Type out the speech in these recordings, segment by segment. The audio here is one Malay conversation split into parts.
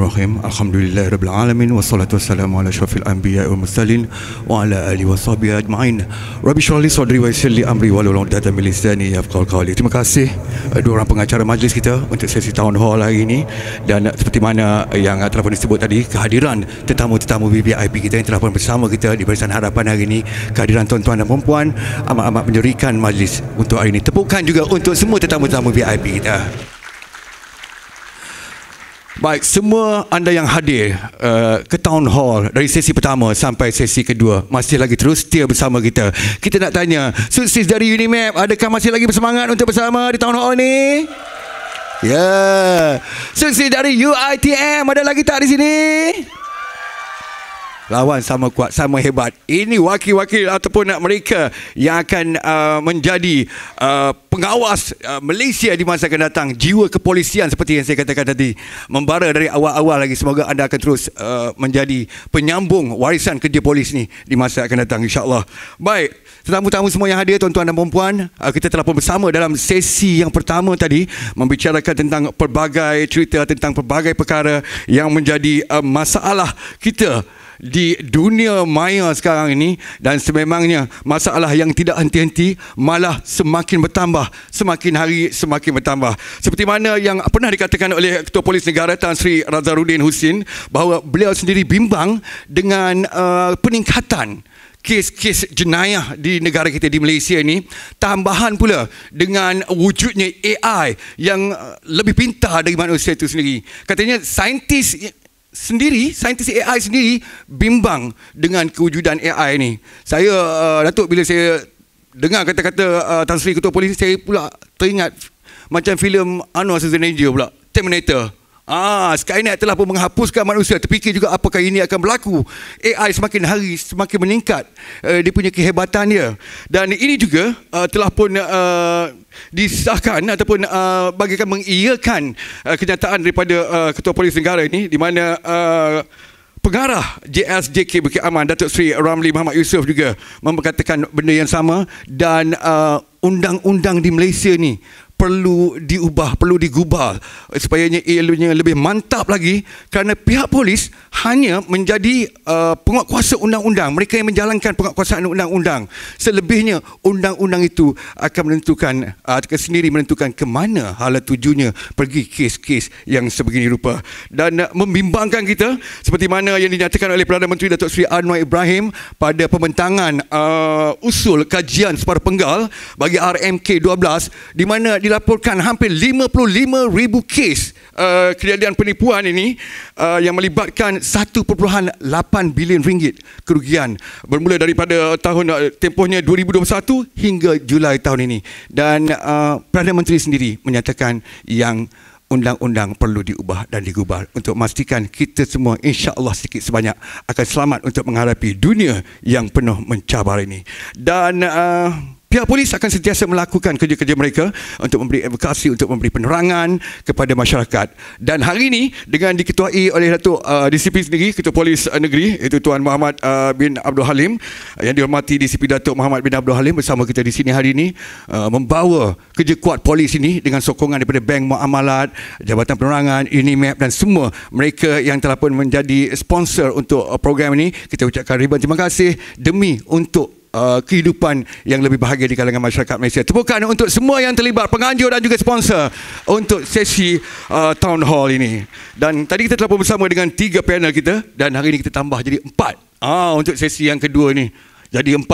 Bismillahirrahmanirrahim. Alhamdulillahirabbil alamin wassalatu wassalamu ala asyrafil anbiya'i wal mursalin wa ala alihi washabihi ajmain. Rabbi shrah li sadri wa yassir li amri wahlul 'uqdatam min lisani yafqahu qawli. Terima kasih dua orang pengacara majlis kita untuk sesi town hall hari ini, dan seperti mana yang telah pun disebut tadi, kehadiran tetamu-tetamu VIP kita yang telah pun bersama kita di Barisan Harapan hari ini, kehadiran tuan-tuan dan puan-puan amat-amat menyerikan majlis untuk hari ini. Tepukan juga untuk semua tetamu-tetamu VIP kita. Baik, semua anda yang hadir ke Town Hall dari sesi pertama sampai sesi kedua masih lagi terus setia bersama kita. Kita nak tanya, sukses dari Unimap, adakah masih lagi bersemangat untuk bersama di Town Hall ni? Ya. Sukses dari UiTM, ada lagi tak di sini? Lawan sama kuat, sama hebat. Ini wakil-wakil ataupun mereka yang akan menjadi pengawas Malaysia di masa akan datang. Jiwa kepolisian seperti yang saya katakan tadi membara dari awal-awal lagi. Semoga anda akan terus menjadi penyambung warisan kerja polis ni di masa akan datang, insya-Allah. Baik, tetamu-tetamu semua yang hadir, tuan-tuan dan puan-puan, kita telah pun bersama dalam sesi yang pertama tadi membicarakan tentang pelbagai cerita, tentang pelbagai perkara yang menjadi masalah kita di dunia maya sekarang ini, dan sememangnya masalah yang tidak henti-henti, malah semakin bertambah, semakin hari semakin bertambah. Seperti mana yang pernah dikatakan oleh Ketua Polis Negara Tan Sri Razaruddin Husin, bahawa beliau sendiri bimbang dengan peningkatan kes-kes jenayah di negara kita di Malaysia ini, tambahan pula dengan wujudnya AI yang lebih pintar dari manusia itu sendiri. Katanya saintis AI sendiri bimbang dengan kewujudan AI ni. Saya, Datuk, bila saya dengar kata-kata Tan Sri Ketua Polis, saya pula teringat macam filem Arnold Schwarzenegger pula, Terminator. Skynet telah pun menghapuskan manusia. Terfikir juga apakah ini akan berlaku. AI semakin hari semakin meningkat dia punya kehebatan dia. Dan ini juga telah pun disahkan ataupun bagikan mengiyakan kenyataan daripada Ketua Polis Negara ini, di mana Pengarah JSJK Bukit Aman Datuk Seri Ramli Muhammad Yusof juga memperkatakan benda yang sama, dan undang-undang di Malaysia ni perlu diubah, perlu digubal supaya ianya lebih mantap lagi, kerana pihak polis hanya menjadi penguatkuasa undang-undang, mereka yang menjalankan penguatkuasaan undang-undang. Selebihnya undang-undang itu akan menentukan sendiri menentukan ke mana hala tujunya pergi kes-kes yang sebegini rupa. Dan membimbangkan kita seperti mana yang dinyatakan oleh Perdana Menteri Datuk Seri Anwar Ibrahim pada pembentangan usul kajian separa penggal bagi RMK12, di mana dilaporkan hampir 55,000 kes kejadian penipuan ini yang melibatkan 1.8 bilion ringgit kerugian bermula daripada tahun tempohnya 2021 hingga Julai tahun ini. Dan Perdana Menteri sendiri menyatakan yang undang-undang perlu diubah dan digubal untuk memastikan kita semua insya-Allah sedikit sebanyak akan selamat untuk menghadapi dunia yang penuh mencabar ini. Dan pihak polis akan sentiasa melakukan kerja-kerja mereka untuk memberi advokasi, untuk memberi penerangan kepada masyarakat. Dan hari ini dengan diketuai oleh Datuk DCP sendiri, Ketua Polis Negeri, iaitu Tuan Muhammad bin Abdul Halim, yang dihormati DCP Datuk Muhammad bin Abdul Halim bersama kita di sini hari ini, membawa kerja kuat polis ini dengan sokongan daripada Bank Muamalat, Jabatan Penerangan, Unimap dan semua mereka yang telah pun menjadi sponsor untuk program ini. Kita ucapkan ribuan terima kasih demi untuk kehidupan yang lebih bahagia di kalangan masyarakat Malaysia. Tepukan untuk semua yang terlibat, penganjur dan juga sponsor untuk sesi Town Hall ini. Dan tadi kita telah pun bersama dengan 3 panel kita, dan hari ini kita tambah jadi 4 untuk sesi yang kedua ni. Jadi 4.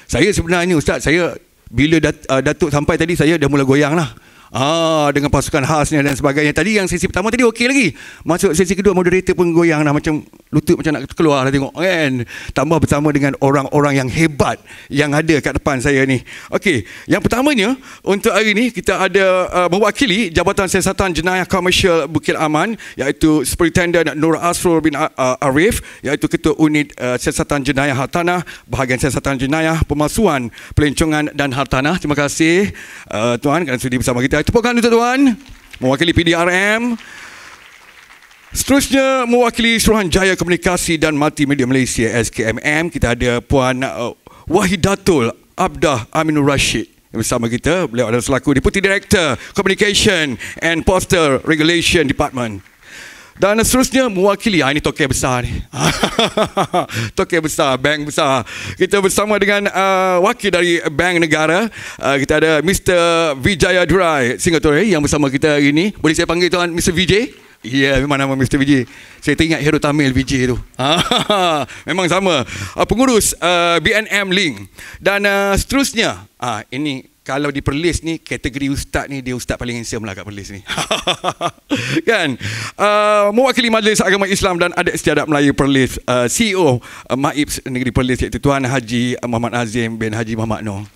Saya sebenarnya, Ustaz, saya bila Datuk sampai tadi, saya dah mula goyang lah. Dengan pasukan khasnya dan sebagainya. Tadi yang sesi pertama tadi okey lagi. Masuk sesi kedua, moderator pun goyang dah, macam lutut macam nak keluar dah tengok kan. Tambah bersama dengan orang-orang yang hebat yang ada kat depan saya ni. Okey, yang pertamanya untuk hari ni kita ada mewakili Jabatan Siasatan Jenayah Komersial Bukit Aman, iaitu Superintendent Nur Asrul bin Arif, iaitu Ketua Unit Siasatan Jenayah Hartanah, Bahagian Siasatan Jenayah Pemalsuan, Pelancongan dan Hartanah. Terima kasih Tuan kerana sudi bersama kita. Tepukan untuk Tuan. Mewakili PDRM. Seterusnya mewakili Suruhanjaya Komunikasi dan Multimedia Malaysia SKMM, kita ada Puan Wahidatul Abdah Aminur Rashid bersama kita. Beliau adalah selaku Deputy Director Communication and Poster Regulation Department. Dan seterusnya mewakili, ini toke besar ni. Toke besar, bank besar. Kita bersama dengan wakil dari Bank Negara. Kita ada Mr. Vijaya Durai Singapura yang bersama kita hari ini. Boleh saya panggil tuan Mr. Vijay? Ya, memang nama Mr. Vijay. Saya teringat Hero Tamil Vijay tu. Memang sama. Pengurus BNM Link. Dan seterusnya, ini kalau di Perlis ni, kategori ustaz ni, dia ustaz paling handsome lah kat Perlis ni. Kan? Mewakili Majlis Agama Islam dan Adat Istiadat Melayu Perlis, CEO MAIP Negeri Perlis, iaitu Tuan Haji Muhammad Azim bin Haji Muhammad Noor.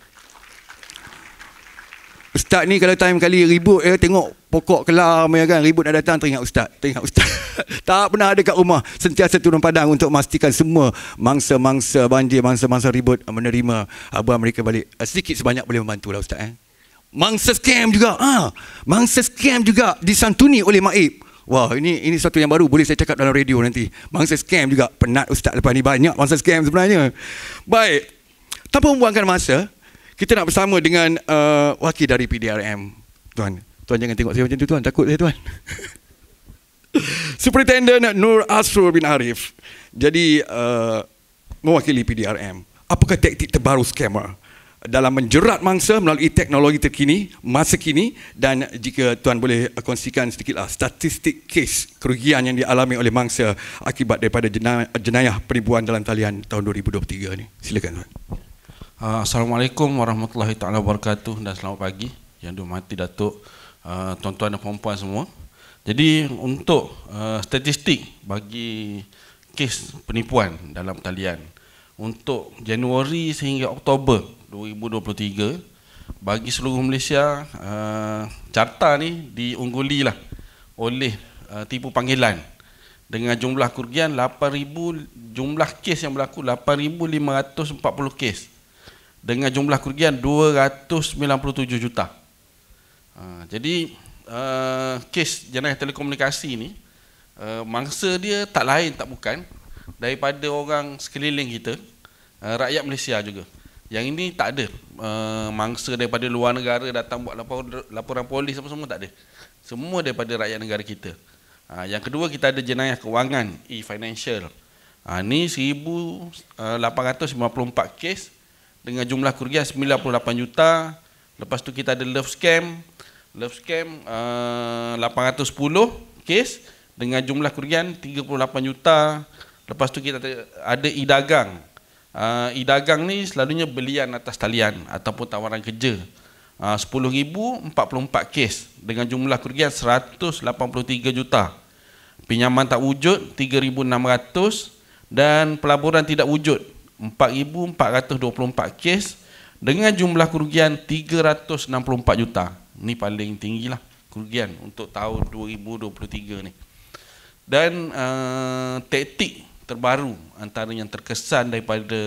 Ustaz ni kalau time kali ribut, tengok pokok kelam ya kan, ribut nak datang, teringat ustaz. Tak pernah ada kat rumah, sentiasa turun padang untuk memastikan semua mangsa-mangsa banjir, mangsa-mangsa ribut menerima abang mereka balik. Sedikit sebanyak boleh membantulah ustaz. Mangsa scam juga, mangsa scam juga disantuni oleh MAIP. Wah, ini satu yang baru, boleh saya cakap dalam radio nanti. Mangsa scam juga, penat ustaz lepas ni, banyak mangsa scam sebenarnya. Baik, tanpa membuangkan masa, kita nak bersama dengan wakil dari PDRM. Tuan jangan tengok saya macam tu tuan, takut saya tuan. Superintendent Nur Asrul bin Arif. Jadi mewakili PDRM. Apakah taktik terbaru scammer dalam menjerat mangsa melalui teknologi terkini, masa kini, dan jika tuan boleh kongsikan sedikitlah statistik kes kerugian yang dialami oleh mangsa akibat daripada jenayah penipuan dalam talian tahun 2023 ni. Silakan tuan. Assalamualaikum warahmatullahi taala wabarakatuh dan selamat pagi yang dihormati Datuk, tuan-tuan dan puan-puan semua. Jadi untuk statistik bagi kes penipuan dalam talian untuk Januari sehingga Oktober 2023 bagi seluruh Malaysia, carta ni diunggulilah oleh tipu panggilan dengan jumlah kerugian 8,000, jumlah kes yang berlaku 8,540 kes dengan jumlah kerugian 297 juta. Jadi kes jenayah telekomunikasi ni, mangsa dia tak lain tak bukan daripada orang sekeliling kita, rakyat Malaysia juga. Yang ini tak ada mangsa daripada luar negara datang buat laporan polis apa semua, tak ada. Semua daripada rakyat negara kita. Yang kedua, kita ada jenayah kewangan, e-financial. Ni 1,854 kes dengan jumlah kerugian 98 juta. Lepas tu kita ada love scam 810 kes dengan jumlah kerugian 38 juta. Lepas tu kita ada e-dagang. E-dagang ni selalunya belian atas talian ataupun tawaran kerja. 10,044 kes dengan jumlah kerugian 183 juta. Pinjaman tak wujud 3,600 dan pelaburan tidak wujud 4,424 kes dengan jumlah kerugian 364 juta. Ini paling tinggilah kerugian untuk tahun 2023 ni. Dan taktik terbaru antara yang terkesan daripada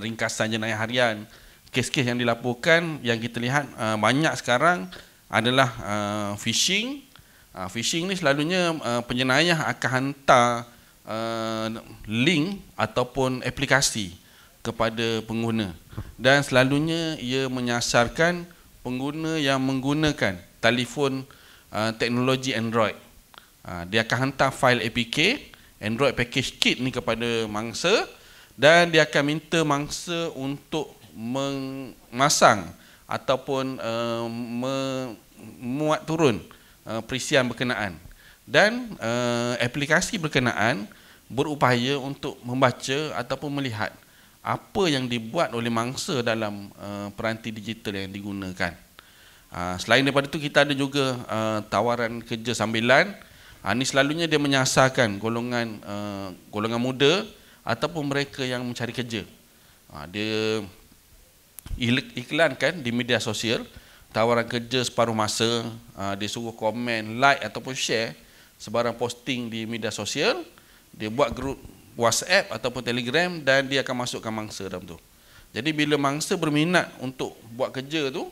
ringkasan jenayah harian, kes-kes yang dilaporkan, yang kita lihat banyak sekarang adalah phishing. Phishing ni selalunya penjenayah akan hantar link ataupun aplikasi kepada pengguna, dan selalunya ia menyasarkan pengguna yang menggunakan telefon teknologi Android. Dia akan hantar fail APK Android Package Kit ni kepada mangsa, dan dia akan minta mangsa untuk memasang ataupun memuat turun perisian berkenaan, dan aplikasi berkenaan berupaya untuk membaca ataupun melihat apa yang dibuat oleh mangsa dalam peranti digital yang digunakan. Selain daripada itu, kita ada juga tawaran kerja sambilan. Ini selalunya dia menyasarkan golongan muda ataupun mereka yang mencari kerja. Dia iklankan di media sosial tawaran kerja separuh masa. Dia suruh komen, like ataupun share sebarang posting di media sosial. Dia buat grup WhatsApp ataupun Telegram dan dia akan masukkan mangsa dalam tu. Jadi bila mangsa berminat untuk buat kerja tu,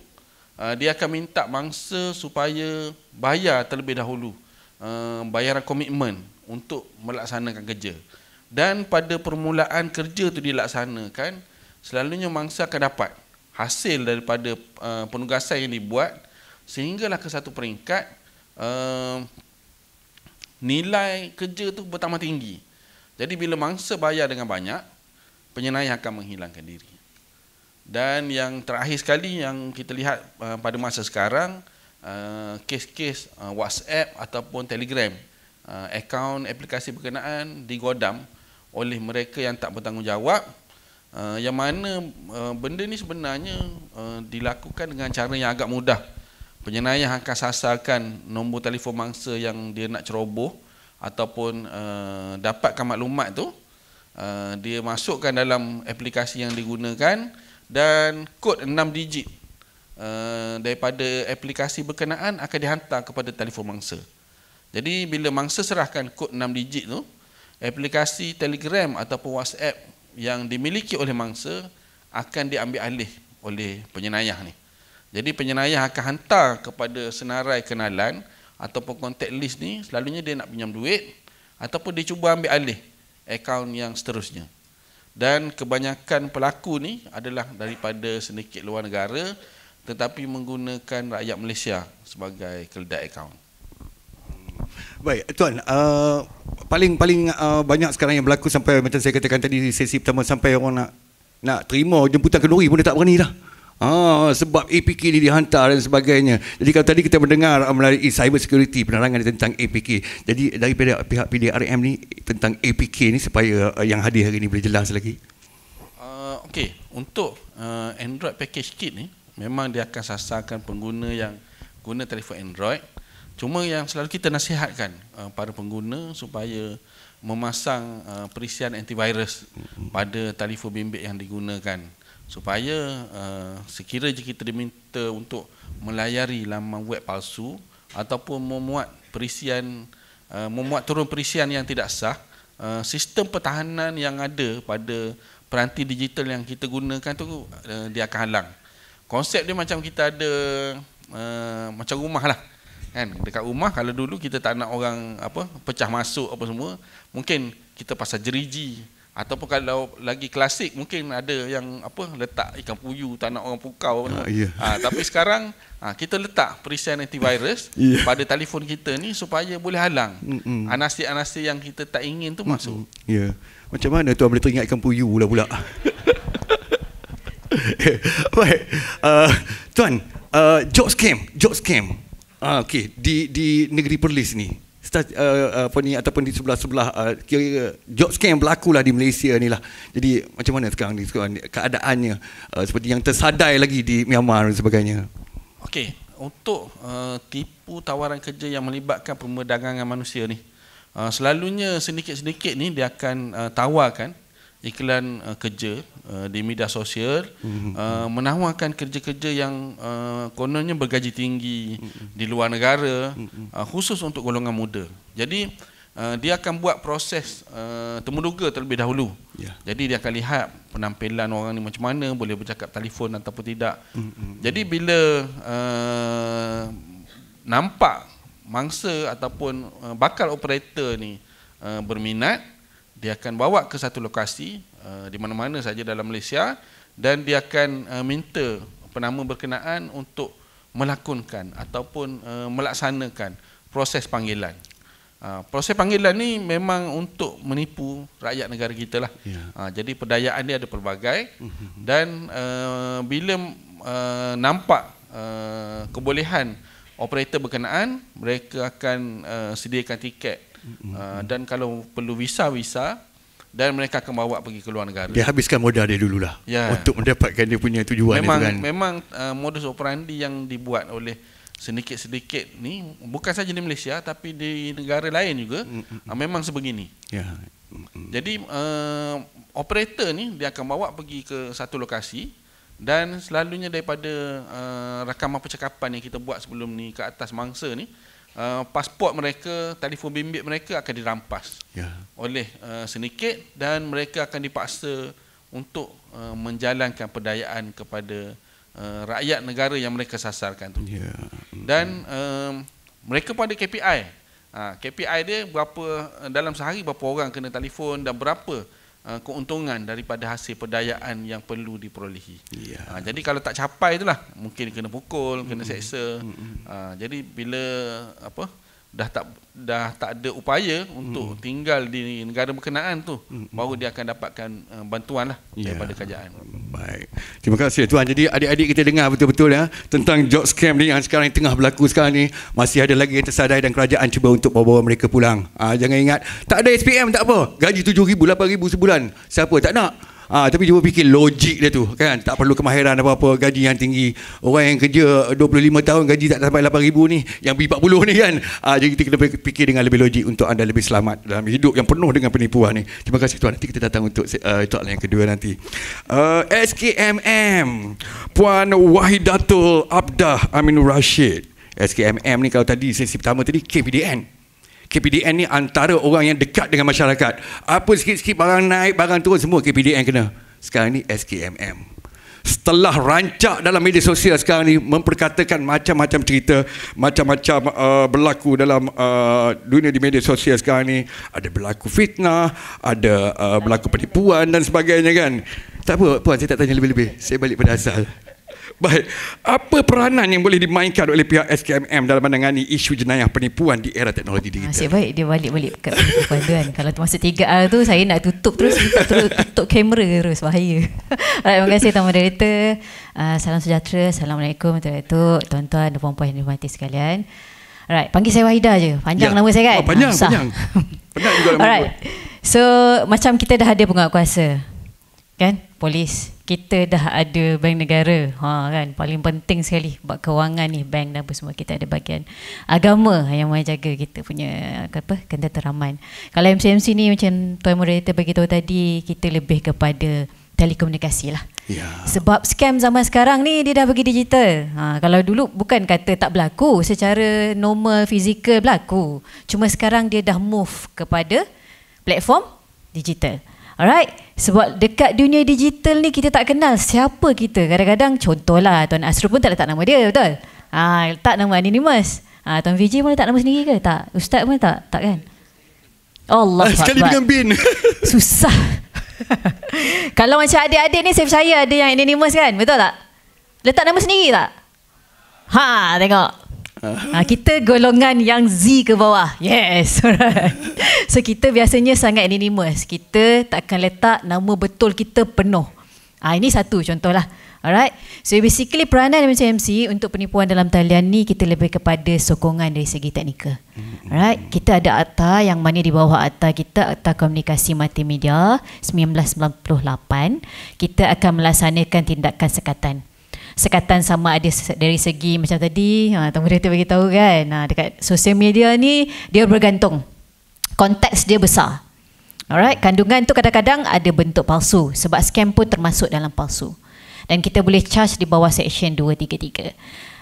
dia akan minta mangsa supaya bayar terlebih dahulu, bayaran komitmen untuk melaksanakan kerja. Dan pada permulaan kerja tu dilaksanakan, selalunya mangsa akan dapat hasil daripada penugasan yang dibuat, sehinggalah ke satu peringkat nilai kerja tu bertambah tinggi. Jadi bila mangsa bayar dengan banyak, penyenayah akan menghilangkan diri. Dan yang terakhir sekali yang kita lihat pada masa sekarang, kes-kes WhatsApp ataupun Telegram, akaun aplikasi berkenaan digodam oleh mereka yang tak bertanggungjawab, yang mana benda ni sebenarnya dilakukan dengan cara yang agak mudah. Penyenayah akan sasarkan nombor telefon mangsa yang dia nak ceroboh ataupun dapatkan maklumat tu, dia masukkan dalam aplikasi yang digunakan dan kod 6 digit daripada aplikasi berkenaan akan dihantar kepada telefon mangsa. Jadi bila mangsa serahkan kod 6 digit tu, aplikasi Telegram ataupun WhatsApp yang dimiliki oleh mangsa akan diambil alih oleh penyenayah ni. Jadi penyenayah akan hantar kepada senarai kenalan ataupun contact list ni, selalunya dia nak pinjam duit ataupun dia cuba ambil alih akaun yang seterusnya. Dan kebanyakan pelaku ni adalah daripada sedikit luar negara tetapi menggunakan rakyat Malaysia sebagai keledai akaun. Baik, Tuan, paling banyak sekarang yang berlaku sampai macam saya katakan tadi di sesi pertama, sampai orang nak terima jemputan kenduri pun dia tak berani dah. Sebab APK ni dihantar dan sebagainya. Jadi kalau tadi kita mendengar melalui cyber security, penerangan tentang APK. Jadi daripada pihak PDRM ni tentang APK ni supaya yang hadir hari ni boleh jelas lagi. Okey, untuk Android package kit ni memang dia akan sasarkan pengguna yang guna telefon Android. Cuma yang selalu kita nasihatkan para pengguna supaya memasang perisian antivirus pada telefon bimbit yang digunakan, supaya sekiranya kita diminta untuk melayari laman web palsu ataupun memuat turun perisian yang tidak sah, sistem pertahanan yang ada pada peranti digital yang kita gunakan tu dia akan halang. Konsep dia macam kita ada macam rumah lah. Kan, dekat rumah kalau dulu kita tak nak orang pecah masuk apa semua, mungkin kita pasang jeriji, ataupun kalau lagi klasik mungkin ada yang letak ikan puyuh, tak nak orang pukau. Tapi sekarang kita letak perisian antivirus pada telefon kita ni supaya boleh halang anasir-anasir yang kita tak ingin tu masuk. Macam mana Tuan boleh teringat ikan puyuh pula? Baik, Tuan, job scam. Okey, di negeri Perlis ni, ataupun di sebelah kira job scam berlakulah di Malaysia ni lah. Jadi macam mana sekarang ni keadaannya, seperti yang tersadai lagi di Myanmar dan sebagainya? Okey, untuk tipu tawaran kerja yang melibatkan perdagangan manusia ni, selalunya sedikit-sedikit ni dia akan tawarkan iklan kerja di media sosial, menawarkan kerja-kerja yang kononnya bergaji tinggi di luar negara, khusus untuk golongan muda. Jadi dia akan buat proses temuduga terlebih dahulu. Jadi dia akan lihat penampilan orang ni macam mana, boleh bercakap telefon ataupun tidak. Jadi bila nampak mangsa ataupun bakal operator ni berminat, dia akan bawa ke satu lokasi di mana-mana saja dalam Malaysia, dan dia akan minta penama berkenaan untuk melakonkan ataupun melaksanakan proses panggilan. Proses panggilan ni memang untuk menipu rakyat negara kita lah. Jadi perdayaan dia ada pelbagai, dan bila nampak kebolehan operator berkenaan, mereka akan sediakan tiket, dan kalau perlu visa, dan mereka akan bawa pergi ke luar negara. Dia habiskan modal dia dululah untuk mendapatkan dia punya tujuan. Memang modus operandi yang dibuat oleh sedikit-sedikit ni bukan saja di Malaysia tapi di negara lain juga memang sebegini. Jadi operator ni dia akan bawa pergi ke satu lokasi, dan selalunya daripada rakaman percakapan yang kita buat sebelum ni ke atas mangsa ni, pasport mereka, telefon bimbit mereka akan dirampas oleh sedikit, dan mereka akan dipaksa untuk menjalankan perdayaan kepada rakyat negara yang mereka sasarkan tu. Dan mereka pun ada KPI. KPI dia berapa dalam sehari, berapa orang kena telefon dan berapa keuntungan daripada hasil perdayaan yang perlu diperolehi. Jadi kalau tak capai itulah mungkin kena pukul, kena seksa. Jadi bila dah tak ada upaya untuk tinggal di negara berkenaan tu, baru dia akan dapatkan bantuan lah daripada kerajaan. Baik. Terima kasih Tuan. Jadi adik-adik kita dengar betul-betul ya tentang job scam ni yang sekarang tengah berlaku sekarang ni. Masih ada lagi yang tersadai dan kerajaan cuba untuk bawa mereka pulang. Jangan ingat tak ada SPM tak apa. Gaji 7,000, 8,000 sebulan. Siapa tak nak? Tapi cuba fikir logik dia tu kan, tak perlu kemahiran apa-apa, gaji yang tinggi. Orang yang kerja 25 tahun gaji tak sampai 8,000 ni, yang B40 ni kan. Jadi kita kena fikir dengan lebih logik untuk anda lebih selamat dalam hidup yang penuh dengan penipuan ni. Terima kasih Tuan. Nanti kita datang untuk soalan yang kedua nanti. SKMM Puan Wahidatul Abdah Aminur Rashid. SKMM ni kalau tadi sesi pertama tadi KPDN. KPDN ni antara orang yang dekat dengan masyarakat. Apa sikit-sikit barang naik, barang turun, semua KPDN kena. Sekarang ni SKMM. Setelah rancak dalam media sosial sekarang ni, memperkatakan macam-macam cerita, macam-macam berlaku dalam dunia di media sosial sekarang ni. Ada berlaku fitnah, ada berlaku penipuan dan sebagainya kan. Tak apa Puan, saya tak tanya lebih-lebih. Saya balik pada asal. Baik, apa peranan yang boleh dimainkan oleh pihak SKMM dalam menangani isu jenayah penipuan di era teknologi digital? Nasib baik dia balik-balik ke penipuan tu kan. Kalau masa 3R tu saya nak tutup terus, tutup kamera terus, bahaya. Alright, terima kasih Tuan Moderator. Salam sejahtera, Assalamualaikum tuan-tuan dan puan-puan yang dihormati sekalian. Alright, panggil saya Wahidah je. Panjang nama saya kan? Panjang. Penat juga nama. Alright. So, macam kita dah ada penguatkuasa. Kan? Polis. Kita dah ada bank negara, kan, paling penting sekali buat kewangan ni, bank dan apa semua. Kita ada bahagian agama yang menjaga kita punya ketenteraman. Kalau MCMC ni macam Tuan Moderator bagi tahu tadi, kita lebih kepada telekomunikasi lah. Sebab scam zaman sekarang ni dia dah pergi digital. Kalau dulu bukan kata tak berlaku, secara normal fizikal berlaku. Cuma sekarang dia dah move kepada platform digital. Alright, sebab dekat dunia digital ni kita tak kenal siapa kita. Kadang-kadang contohlah Tuan Asrul pun tak letak nama dia, betul? Letak nama anonymous. Tuan VJ pun letak nama sendiri ke? Tak. Ustaz pun tak kan? Allah sekali dengan bin. Susah. Kalau macam adik-adik ni saya percaya ada yang anonymous kan, betul tak? Letak nama sendiri tak? Tengok. Kita golongan yang Z ke bawah. Yes. Alright. So kita biasanya sangat anonymous. Kita takkan letak nama betul kita penuh. Ini satu contohlah. Alright. So basically peranan MCMC untuk penipuan dalam talian ni, kita lebih kepada sokongan dari segi teknikal. Alright. Kita ada akta yang mana di bawah akta kita, Akta Komunikasi Multimedia 1998, kita akan melaksanakan tindakan sekatan. Sekatan sama ada dari segi macam tadi Tuan Moderator bagi tahu kan, dekat sosial media ni dia bergantung, konteks dia besar. Alright, kandungan tu kadang-kadang ada bentuk palsu, sebab scam pun termasuk dalam palsu, dan kita boleh charge di bawah section 233.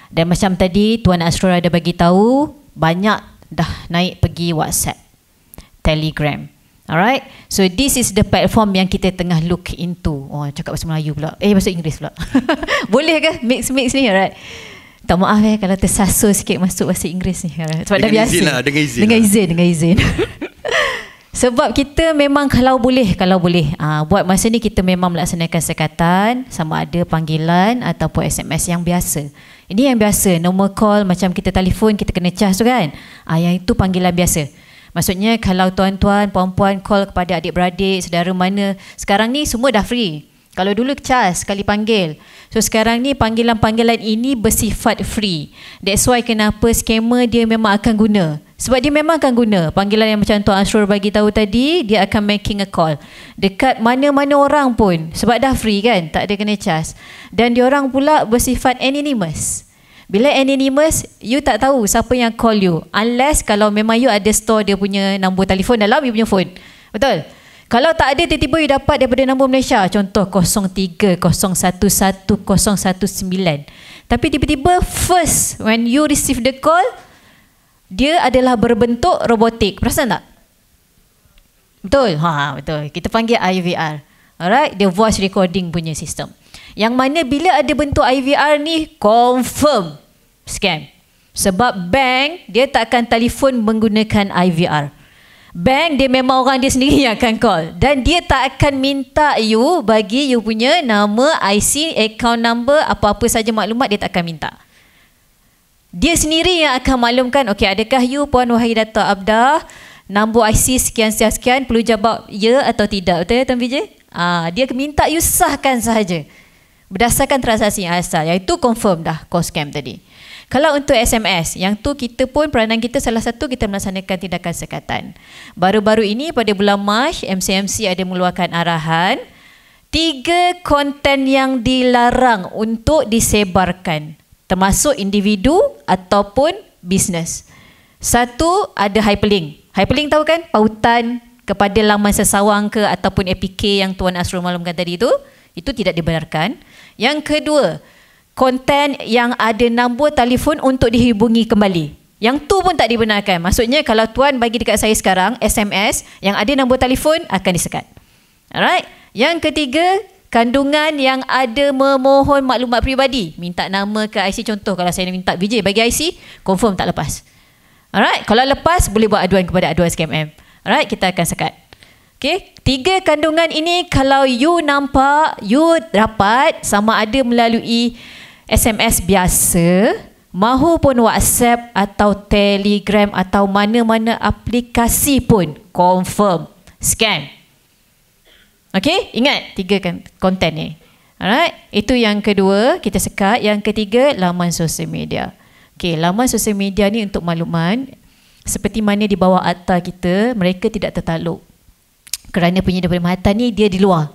Dan macam tadi Tuan Asrul ada bagi tahu, banyak dah naik pergi WhatsApp, Telegram. Alright, so this is the platform yang kita tengah look into. Cakap bahasa Melayu pula, bahasa Inggeris pula. Boleh ke mix ni? Alright, tak maaf kalau tersasul sikit masuk bahasa Inggeris ni. Alright. Sebab dah biasa lah, dengan izin. Sebab kita memang kalau boleh buat masa ni kita memang melaksanakan sekatan, sama ada panggilan ataupun SMS yang biasa. Ini yang biasa, normal call macam kita telefon kita kena charge tu kan. Yang itu panggilan biasa. Maksudnya kalau tuan-tuan, puan-puan call kepada adik-beradik, saudara mana, sekarang ni semua dah free. Kalau dulu charge sekali panggil. So sekarang ni panggilan-panggilan ini bersifat free. That's why kenapa scammer dia memang akan guna. Sebab dia memang akan guna panggilan yang macam Tuan Asrul bagi tahu tadi, dia akan making a call dekat mana-mana orang pun, sebab dah free kan, tak ada kena charge. Dan diorang pula bersifat anonymous. Bila anonymous, you tak tahu siapa yang call you, unless kalau memang you ada store dia punya nombor telefon dalam you punya phone. Betul? Kalau tak ada, tiba-tiba you dapat daripada nombor Malaysia, contoh 03011019. Tapi tiba-tiba first when you receive the call, dia adalah berbentuk robotik. Perasan tak? Betul? Betul. Kita panggil IVR. Alright, the voice recording punya sistem. Yang mana bila ada bentuk IVR ni, confirm scam. Sebab bank dia tak akan telefon menggunakan IVR. Bank dia memang orang dia sendiri yang akan call, dan dia tak akan minta you bagi you punya nama, IC, account number, apa-apa saja maklumat dia tak akan minta. Dia sendiri yang akan maklumkan, okey, adakah you Puan Wahidatul Abdah, nombor IC sekian-sekian perlu jawab ya atau tidak. Betul ya Tuan Vijay? Dia minta you sahkan sahaja berdasarkan transaksi yang asal, iaitu confirm dah call scam tadi. Kalau untuk SMS, yang tu kita pun peranan kita salah satu kita melaksanakan tindakan sekatan. Baru-baru ini pada bulan Mac, MCMC ada mengeluarkan arahan 3 konten yang dilarang untuk disebarkan, termasuk individu ataupun bisnes. Satu, ada hyperlink. Hyperlink tahu kan? Pautan kepada laman sesawang ke ataupun APK yang Tuan Asrul maklumkan tadi itu tidak dibenarkan. Yang kedua, konten yang ada nombor telefon untuk dihubungi kembali. Yang tu pun tak dibenarkan. Maksudnya kalau Tuan bagi dekat saya sekarang SMS yang ada nombor telefon akan disekat. Alright. Yang ketiga, kandungan yang ada memohon maklumat peribadi. Minta nama ke IC, contoh kalau saya minta Vijay bagi IC, confirm tak lepas. Alright. Kalau lepas boleh buat aduan kepada aduan SKMM. Alright, kita akan sekat. Okay, 3 kandungan ini kalau you nampak, you dapat sama ada melalui SMS biasa, mahupun WhatsApp atau Telegram atau mana-mana aplikasi pun, confirm scam. Okay, ingat 3 konten ni. Alright, itu yang kedua kita sekat. Yang ketiga, laman sosial media. Okay, laman sosial media ni untuk makluman, seperti mana di bawah akta kita, mereka tidak tertakluk. Kerana penyedia perkhidmatan ni dia di luar.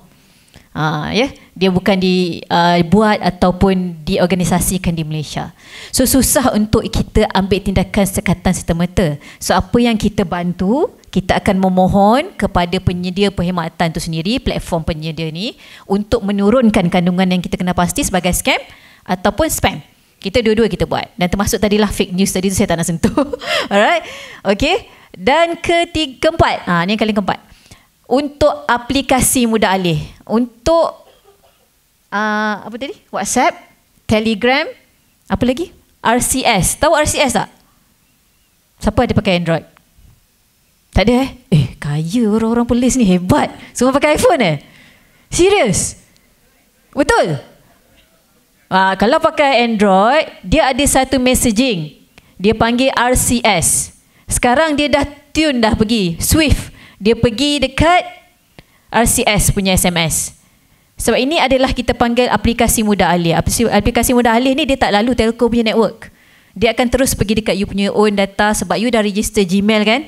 Dia bukan dibuat ataupun diorganisasikan di Malaysia. So susah untuk kita ambil tindakan sekatan serta-merta. So apa yang kita bantu, kita akan memohon kepada penyedia perkhidmatan itu sendiri, platform penyedia ni, untuk menurunkan kandungan yang kita kenal pasti sebagai scam ataupun spam. Kita dua-dua kita buat. Dan termasuk tadilah fake news tadi tu saya tak nak sentuh. Alright. Okay. Dan keempat. Ni yang kali keempat. Untuk aplikasi mudah alih. Untuk apa tadi? WhatsApp, Telegram, apa lagi? RCS. Tahu RCS tak? Siapa ada pakai Android? Tak ada kaya orang-orang polis ni, hebat. Semua pakai iPhone Serius? Betul? Kalau pakai Android, dia ada satu messaging. Dia panggil RCS. Sekarang dia dah tune dah pergi Swift. Dia pergi dekat RCS punya SMS. Sebab ini adalah kita panggil aplikasi mudah alih. Aplikasi mudah alih ni dia tak lalu telco punya network. Dia akan terus pergi dekat you punya own data. Sebab you dah register Gmail kan.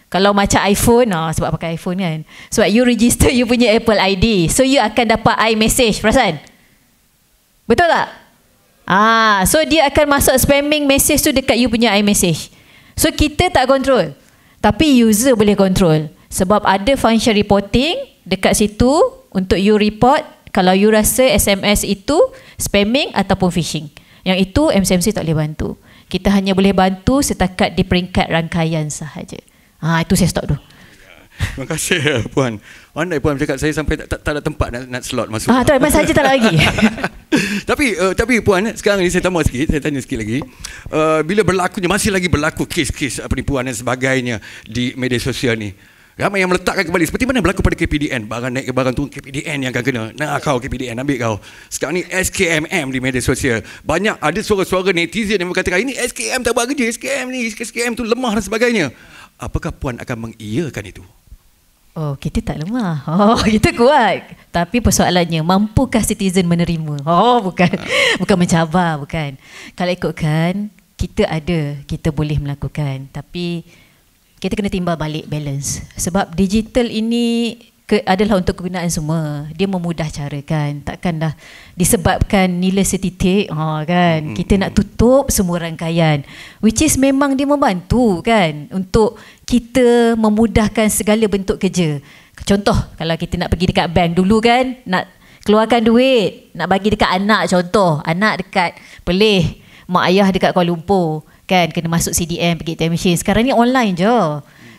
Kalau macam iPhone, sebab pakai iPhone kan, sebab you register you punya Apple ID. So you akan dapat iMessage. Perasan? Betul tak? So dia akan masuk spamming message tu dekat you punya iMessage. So kita tak control, tapi user boleh control. Sebab ada function reporting dekat situ untuk you report kalau you rasa SMS itu spamming ataupun phishing. Yang itu MCMC tak boleh bantu. Kita hanya boleh bantu setakat di peringkat rangkaian sahaja. Itu saya stop dulu. Terima kasih Puan. Pandai Puan cakap, saya sampai tak ada tempat nak slot masuk. Tak, masa saja tak lagi. Tapi Puan, sekarang ni saya tambah sikit, saya tanya sikit lagi. Bila berlakunya, masih lagi berlaku kes-kes penipuan dan sebagainya di media sosial ni, ramai yang meletakkan kembali seperti mana berlaku pada KPDN. Barang naik ke barang turun, KPDN yang akan kena. Kau KPDN, ambil kau. Sekarang ni SKMM di media sosial. Banyak ada suara-suara netizen yang berkata ini SKM tak buat kerja, SKM ni, SKM tu lemah dan sebagainya. Apakah Puan akan mengiyakan itu? Kita tak lemah. Kita kuat. Tapi persoalannya, mampukah citizen menerima? Bukan mencabar, bukan. Kalau ikutkan, kita boleh melakukan. Tapi kita kena timbal balik balance. Sebab digital ini adalah untuk kegunaan semua. Dia memudah cara kan. Takkan dah disebabkan nilai setitik kan. Kita nak tutup semua rangkaian. Which is memang dia membantu kan untuk kita memudahkan segala bentuk kerja. Contoh, kalau kita nak pergi dekat bank dulu kan, nak keluarkan duit, nak bagi dekat anak, contoh, anak dekat Perlis, mak ayah dekat Kuala Lumpur kan, kena masuk CDM, pergi ATM machine. Sekarang ni online je.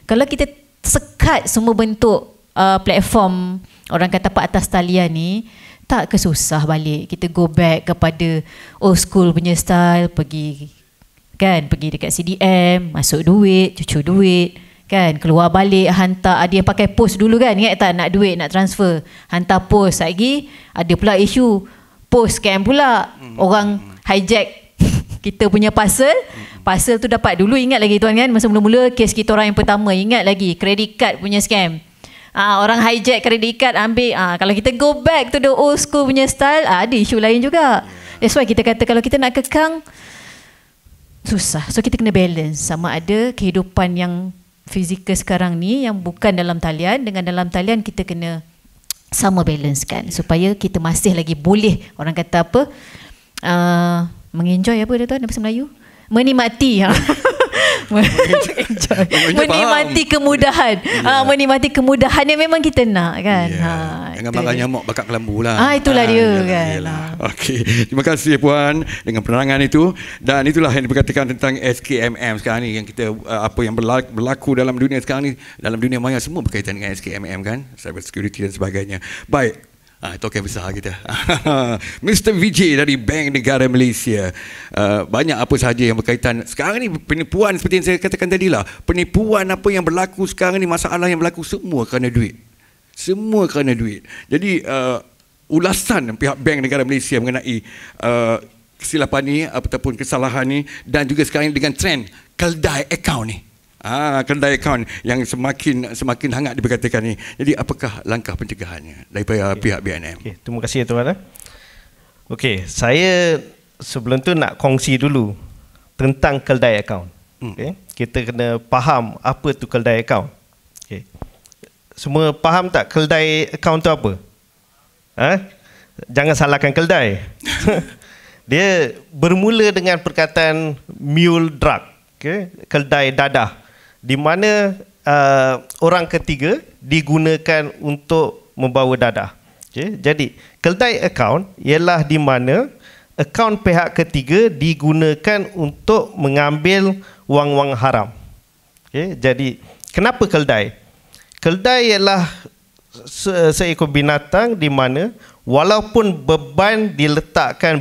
Kalau kita sekat semua bentuk platform orang kata pak atas talian ni, tak kesusah balik. Kita go back kepada old school punya style, pergi dekat CDM, masuk duit, cucu duit kan, keluar balik, hantar. Ada yang pakai post dulu kan, ingat tak, nak duit, nak transfer, hantar post. Lagi ada pula isu post scam pula, orang hijack kita punya parcel tu dapat. Dulu ingat lagi tuan kan, masa mula-mula kes kita orang yang pertama, ingat lagi credit card punya scam. Orang hijack credit card, ambil. Kalau kita go back to the old school punya style, ada isu lain juga. That's why kita kata kalau kita nak kekang, susah. So kita kena balance, sama ada kehidupan yang fizikal sekarang ni yang bukan dalam talian dengan dalam talian, kita kena sama balance kan, supaya kita masih lagi boleh, orang kata apa, mengenjoy apa dia tuan bahasa Melayu, menikmati menikmati kemudahan, menikmati kemudahan yang memang kita nak kan. Jangan makan nyamuk bakar kelambu lah. Itulah dia kan. Okey, terima kasih puan dengan penerangan itu. Dan itulah yang diperkatakan tentang SKMM sekarang ni, yang kita apa yang berlaku dalam dunia sekarang ni, dalam dunia maya semua berkaitan dengan SKMM kan, cyber security dan sebagainya. Baik, itu yang besar kita. Mr. Vijay dari Bank Negara Malaysia. Banyak apa sahaja yang berkaitan sekarang ni, penipuan seperti yang saya katakan tadi lah, penipuan apa yang berlaku sekarang ni, masalah yang berlaku semua kerana duit. Semua kerana duit. Jadi ulasan pihak Bank Negara Malaysia mengenai kesilapan ni ataupun kesalahan ni, dan juga sekarang dengan trend keldai akaun ni. Kedai akaun yang semakin hangat diperkatakan ni. Jadi apakah langkah pencegahannya daripada pihak BNM? Terima kasih tuan. Saya sebelum tu nak kongsi dulu tentang keldai akaun. Kita kena faham apa tu keldai akaun. Semua faham tak keldai akaun tu apa? Jangan salahkan keldai. Dia bermula dengan perkataan mule drug, keldai dadah, di mana orang ketiga digunakan untuk membawa dadah. Jadi keldai akaun ialah di mana akaun pihak ketiga digunakan untuk mengambil wang-wang haram. Jadi kenapa keldai? Keldai ialah seekor binatang di mana walaupun beban diletakkan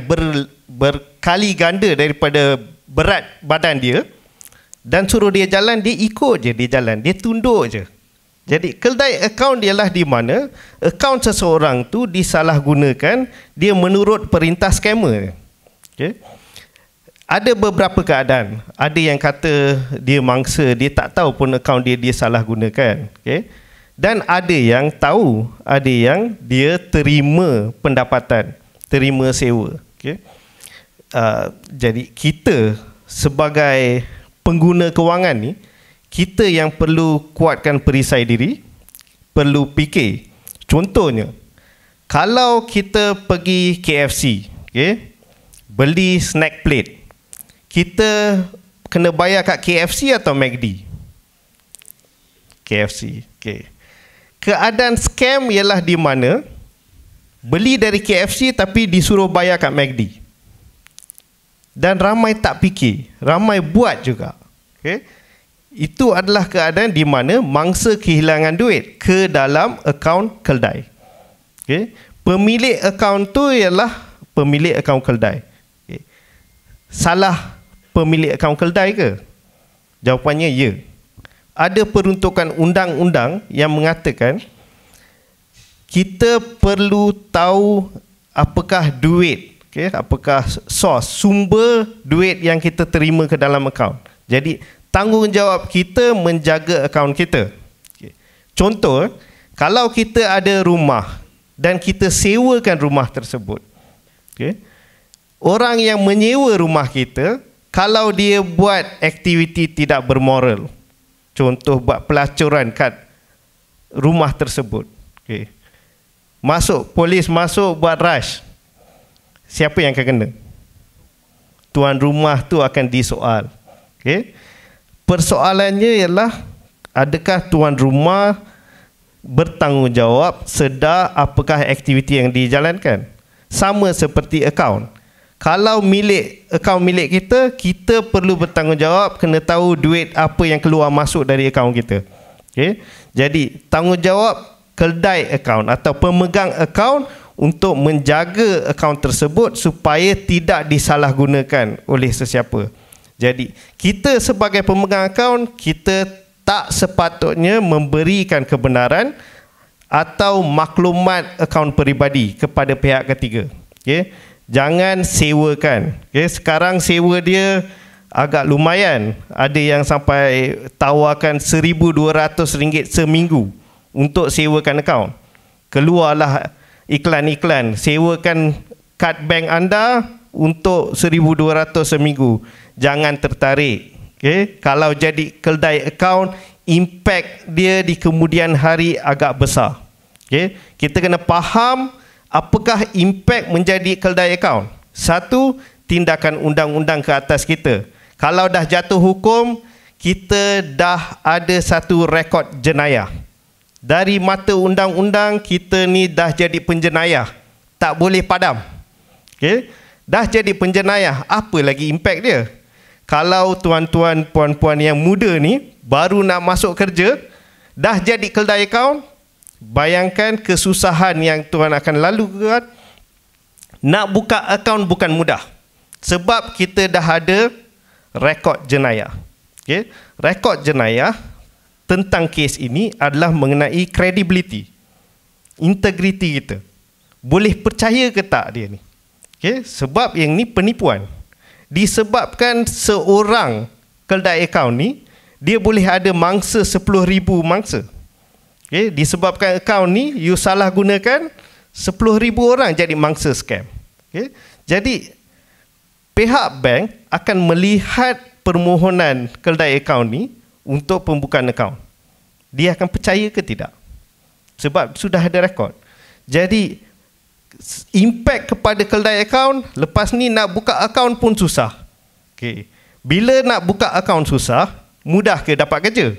berkali ganda daripada berat badan dia, dan suruh dia jalan, dia ikut je dia jalan, dia tunduk je. Jadi keldai akaun ialah di mana akaun seseorang tu disalahgunakan, dia menurut perintah scammer. Ada beberapa keadaan. Ada yang kata dia mangsa, dia tak tahu pun akaun dia salahgunakan. Dan ada yang tahu, ada yang dia terima pendapatan, terima sewa. Jadi kita sebagai pengguna kewangan ni, kita yang perlu kuatkan perisai diri, perlu fikir. Contohnya, kalau kita pergi KFC, beli snack plate, kita kena bayar kat KFC atau McD? KFC. Keadaan scam ialah di mana beli dari KFC tapi disuruh bayar kat McD. Dan ramai tak fikir, ramai buat juga. Itu adalah keadaan di mana mangsa kehilangan duit ke dalam akaun keldai. Pemilik akaun tu ialah pemilik akaun keldai. Salah pemilik akaun keldai ke? Jawapannya ya. Ada peruntukan undang-undang yang mengatakan kita perlu tahu apakah duit, apakah source, sumber duit yang kita terima ke dalam akaun. Jadi tanggungjawab kita menjaga akaun kita. Contoh, kalau kita ada rumah dan kita sewakan rumah tersebut, orang yang menyewa rumah kita, kalau dia buat aktiviti tidak bermoral, contoh buat pelacuran kat rumah tersebut, polis masuk buat rush, siapa yang akan kena? Tuan rumah tu akan disoal. Persoalannya ialah adakah tuan rumah bertanggungjawab sedar apakah aktiviti yang dijalankan? Sama seperti akaun. Kalau akaun milik kita, kita perlu bertanggungjawab, kena tahu duit apa yang keluar masuk dari akaun kita. Jadi tanggungjawab keldai akaun atau pemegang akaun untuk menjaga akaun tersebut supaya tidak disalahgunakan oleh sesiapa. Jadi kita sebagai pemegang akaun, kita tak sepatutnya memberikan kebenaran atau maklumat akaun peribadi kepada pihak ketiga. jangan sewakan. Sekarang sewa dia agak lumayan. Ada yang sampai tawarkan RM1,200 seminggu untuk sewakan akaun. Keluarlah iklan-iklan, sewakan kad bank anda untuk RM1,200 seminggu. Jangan tertarik. Kalau jadi kedai akaun, impact dia di kemudian hari agak besar. Kita kena faham apakah impact menjadi kedai akaun. Satu, tindakan undang-undang ke atas kita. Kalau dah jatuh hukum, kita dah ada satu rekod jenayah. Dari mata undang-undang, kita ni dah jadi penjenayah. Tak boleh padam. Dah jadi penjenayah, apa lagi impact dia? Kalau tuan-tuan, puan-puan yang muda ni baru nak masuk kerja, dah jadi kedai akaun, bayangkan kesusahan yang tuan akan lalukan. Nak buka akaun bukan mudah. Sebab kita dah ada rekod jenayah. Rekod jenayah tentang kes ini adalah mengenai credibility, integriti kita. Boleh percaya ke tak dia ni? Sebab yang ni penipuan. Disebabkan seorang kedai akaun ni, dia boleh ada mangsa 10,000 mangsa. Disebabkan akaun ni you salah gunakan, 10,000 orang jadi mangsa scam. Jadi pihak bank akan melihat permohonan kedai akaun ni untuk pembukaan akaun. Dia akan percaya ke tidak? Sebab sudah ada rekod. Jadi impact kepada kedai akaun, lepas ni nak buka akaun pun susah. Bila nak buka akaun susah, mudah ke dapat kerja?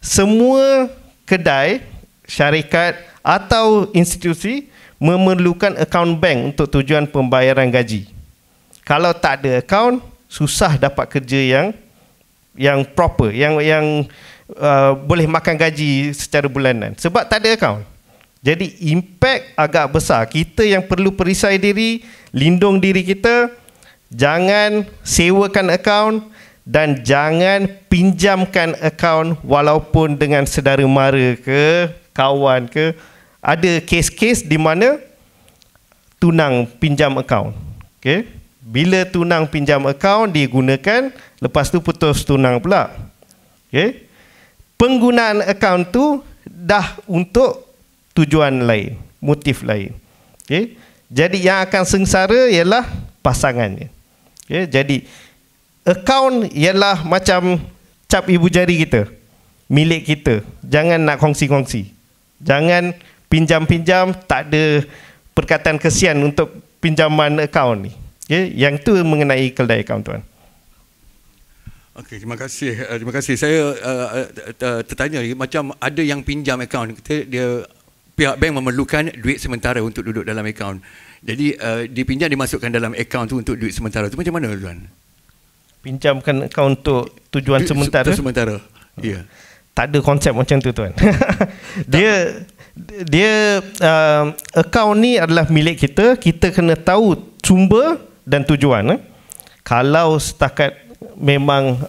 Semua kedai, syarikat atau institusi memerlukan akaun bank untuk tujuan pembayaran gaji. Kalau tak ada akaun, susah dapat kerja yang proper, yang boleh makan gaji secara bulanan. Sebab tak ada akaun. Jadi impact agak besar. Kita yang perlu perisai diri, lindung diri kita, jangan sewakan akaun dan jangan pinjamkan akaun walaupun dengan saudara mara ke, kawan ke. Ada kes-kes di mana tunang pinjam akaun. Bila tunang pinjam akaun digunakan, lepas tu putus tunang pula. Penggunaan akaun tu dah untuk tujuan lain, motif lain. Jadi yang akan sengsara ialah pasangannya. Jadi akaun ialah macam cap ibu jari kita, milik kita. Jangan nak kongsi-kongsi. Jangan pinjam-pinjam, tak ada perkataan kesian untuk pinjaman akaun ni. Yang tu mengenai kedai akaun, tuan. Okey, terima kasih. Terima kasih. Saya tertanya lagi, macam ada yang pinjam akaun, dia pihak bank memerlukan duit sementara untuk duduk dalam akaun. Jadi dipinjam, dimasukkan dalam akaun tu untuk duit sementara. Tu macam mana, tuan? Pinjamkan akaun untuk tujuan sementara? Untuk sementara. Ya. Tak ada konsep macam tu, tuan. Dia akaun ni adalah milik kita. Kita kena tahu sumber dan tujuan. Kalau setakat memang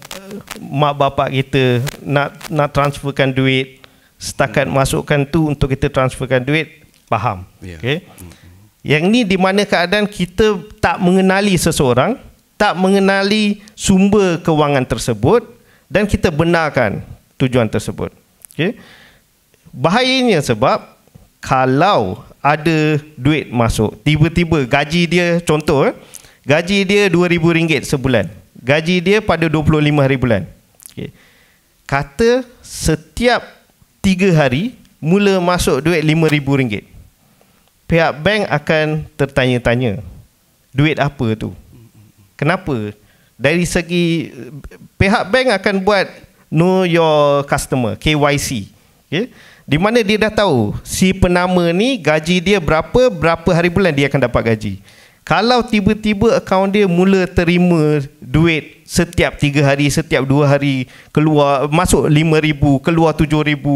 mak bapak kita nak transferkan duit, setakat masukkan tu untuk kita transferkan duit, faham. Yang ni di mana keadaan kita tak mengenali seseorang, tak mengenali sumber kewangan tersebut, dan kita benarkan tujuan tersebut. Bahayanya sebab kalau ada duit masuk, tiba-tiba gaji dia, contoh gaji dia RM2,000 sebulan, gaji dia pada 25 hari bulan. Kata setiap 3 hari mula masuk duit RM5,000. Pihak bank akan tertanya-tanya, duit apa tu? Kenapa? Dari segi pihak bank akan buat know your customer, KYC. Di mana dia dah tahu si penama ni gaji dia berapa hari bulan dia akan dapat gaji. Kalau tiba-tiba akaun dia mula terima duit setiap 3 hari, setiap 2 hari keluar, masuk RM5,000, keluar RM7,000.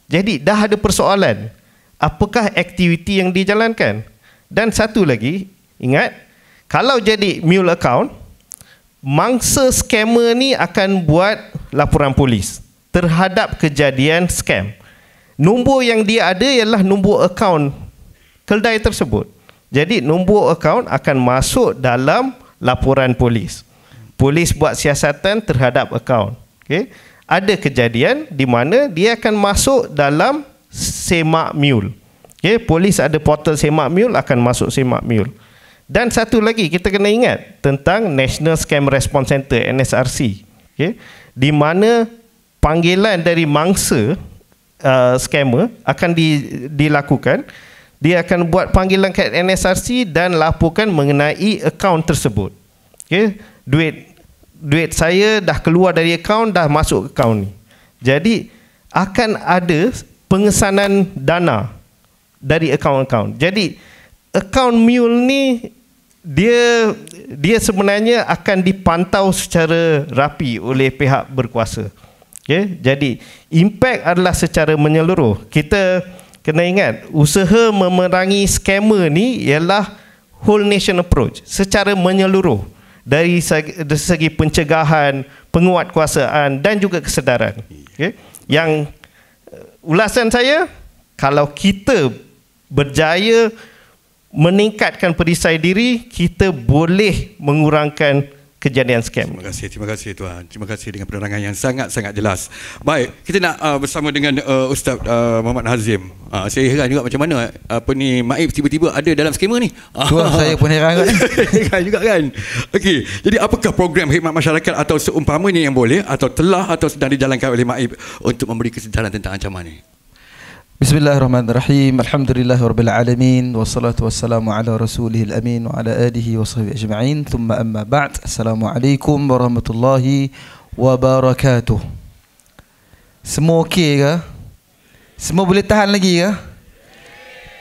Jadi dah ada persoalan. Apakah aktiviti yang dijalankan? Dan satu lagi, ingat, kalau jadi mule account, mangsa scammer ni akan buat laporan polis terhadap kejadian scam. Nombor yang dia ada ialah nombor akaun kedai tersebut. Jadi nombor akaun akan masuk dalam laporan polis. Polis buat siasatan terhadap akaun. Okay. Ada kejadian di mana dia akan masuk dalam Semak Mule. Okay. Polis ada portal Semak Mule, akan masuk Semak Mule. Dan satu lagi kita kena ingat tentang National Scam Response Center, NSRC. Okay. Di mana panggilan dari mangsa scammer akan dilakukan. Dia akan buat panggilan ke NSRC dan laporkan mengenai akaun tersebut. Okay. Duit saya dah keluar dari akaun, dah masuk akaun ni. Jadi akan ada pengesanan dana dari akaun-akaun. Jadi akaun Mule ni dia sebenarnya akan dipantau secara rapi oleh pihak berkuasa. Okay. Jadi impact adalah secara menyeluruh. Kita kena ingat, usaha memerangi scammer ni ialah whole nation approach, secara menyeluruh, dari segi pencegahan, penguatkuasaan dan juga kesedaran. Okay. Yang ulasan saya, kalau kita berjaya meningkatkan perisai diri, kita boleh mengurangkan kejadian scam. Terima kasih Tuan. Terima kasih dengan penerangan yang sangat-sangat jelas. Baik, kita nak bersama dengan Ustaz Muhammad Hazim. Saya heran juga macam mana Maib tiba-tiba ada dalam skema ni. Tuan, saya pun heran kan. Heran juga kan. Okey, jadi apakah program khidmat masyarakat atau seumpamanya yang boleh atau telah atau sedang dijalankan oleh Maib untuk memberi kesedaran tentang ancaman ni? Bismillahirrahmanirrahim. Alhamdulillahirabbil alamin wassalatu wassalamu ala rasulihil amin wa ala alihi washabbihi ajma'in. Thumma amma ba'd. Assalamualaikum warahmatullahi wabarakatuh. Semua okey ke? Semua boleh tahan lagi ke?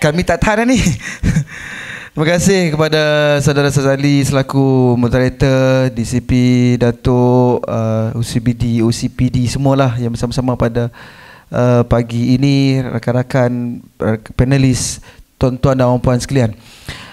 Kami tak tahan ni. Terima kasih kepada saudara Sazali selaku moderator, DCP, Datuk, OCPD semualah yang bersama-sama pada pagi ini, rakan-rakan panelis, tuan-tuan dan puan sekalian.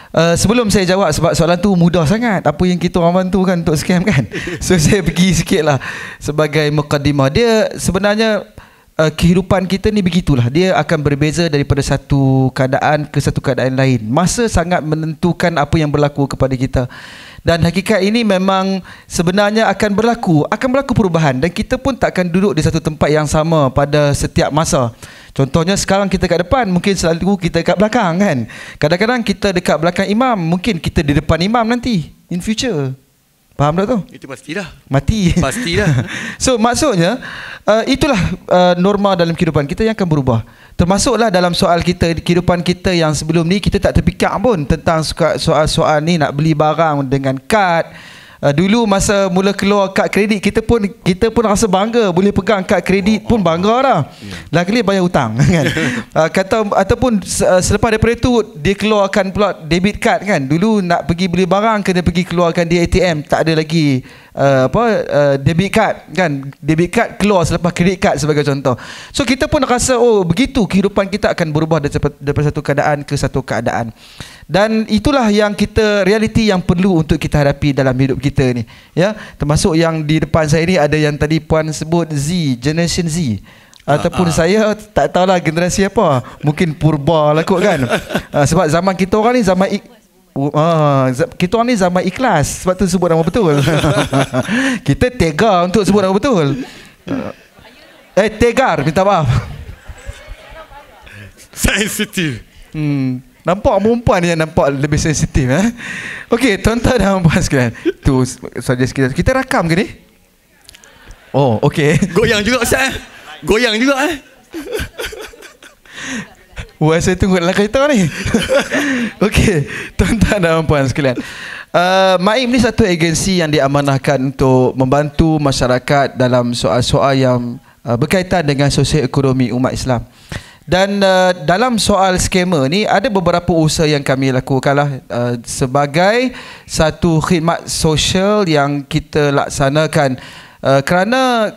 Sebelum saya jawab, sebab soalan tu mudah sangat, apa yang kita orang bantu kan untuk scam kan. So saya pergi sikit lah sebagai mukadimah. Dia sebenarnya kehidupan kita ni begitulah. Dia akan berbeza daripada satu keadaan ke satu keadaan lain. Masa sangat menentukan apa yang berlaku kepada kita. Dan hakikat ini memang sebenarnya akan berlaku perubahan, dan kita pun takkan duduk di satu tempat yang sama pada setiap masa. Contohnya sekarang kita kat depan, mungkin selalu kita kat belakang kan. Kadang-kadang kita dekat belakang imam, mungkin kita di depan imam nanti in future. Faham tak tu? Itu pastilah. Mati. Pastilah. So maksudnya itulah norma dalam kehidupan kita yang akan berubah. Termasuklah dalam soal kita, kehidupan kita yang sebelum ni kita tak terfikir pun tentang soal-soal ni nak beli barang dengan kad. Dulu masa mula keluar kad kredit, kita pun rasa bangga boleh pegang kad kredit, pun bangga dah. Lagi bayar hutang kan. Ataupun selepas daripada itu dia keluarkan pula debit card kan. Dulu nak pergi beli barang kena pergi keluarkan di ATM, tak ada lagi debit card kan. Debit card keluar selepas credit card sebagai contoh. So kita pun rasa begitu kehidupan kita akan berubah daripada satu keadaan ke satu keadaan. Dan itulah yang realiti yang perlu untuk kita hadapi dalam hidup kita ni, ya. Termasuk yang di depan saya ni ada yang tadi puan sebut Generation Z. Ataupun saya tak tahulah generasi apa. Mungkin purba lah kot kan. Sebab zaman kita orang ni kita orang ni zaman ikhlas, sebab tu sebut nama betul. Kita tega untuk sebut nama betul. Tegar, minta maaf. Sensitif. Nampak perempuan yang nampak lebih sensitif. Okey, tuan-tuan dan puan sekalian, tu saja kita rakam ke ni? Oh, okey. Goyang juga Ustaz. Goyang juga Wah, saya tunggu dalam kereta ni. Okey, tuan-tuan dan puan sekalian, Maib ni satu agensi yang diamanahkan untuk membantu masyarakat dalam soal-soal yang berkaitan dengan sosioekonomi umat Islam. Dan dalam soal skema ni ada beberapa usaha yang kami lakukanlah sebagai satu khidmat sosial yang kita laksanakan kerana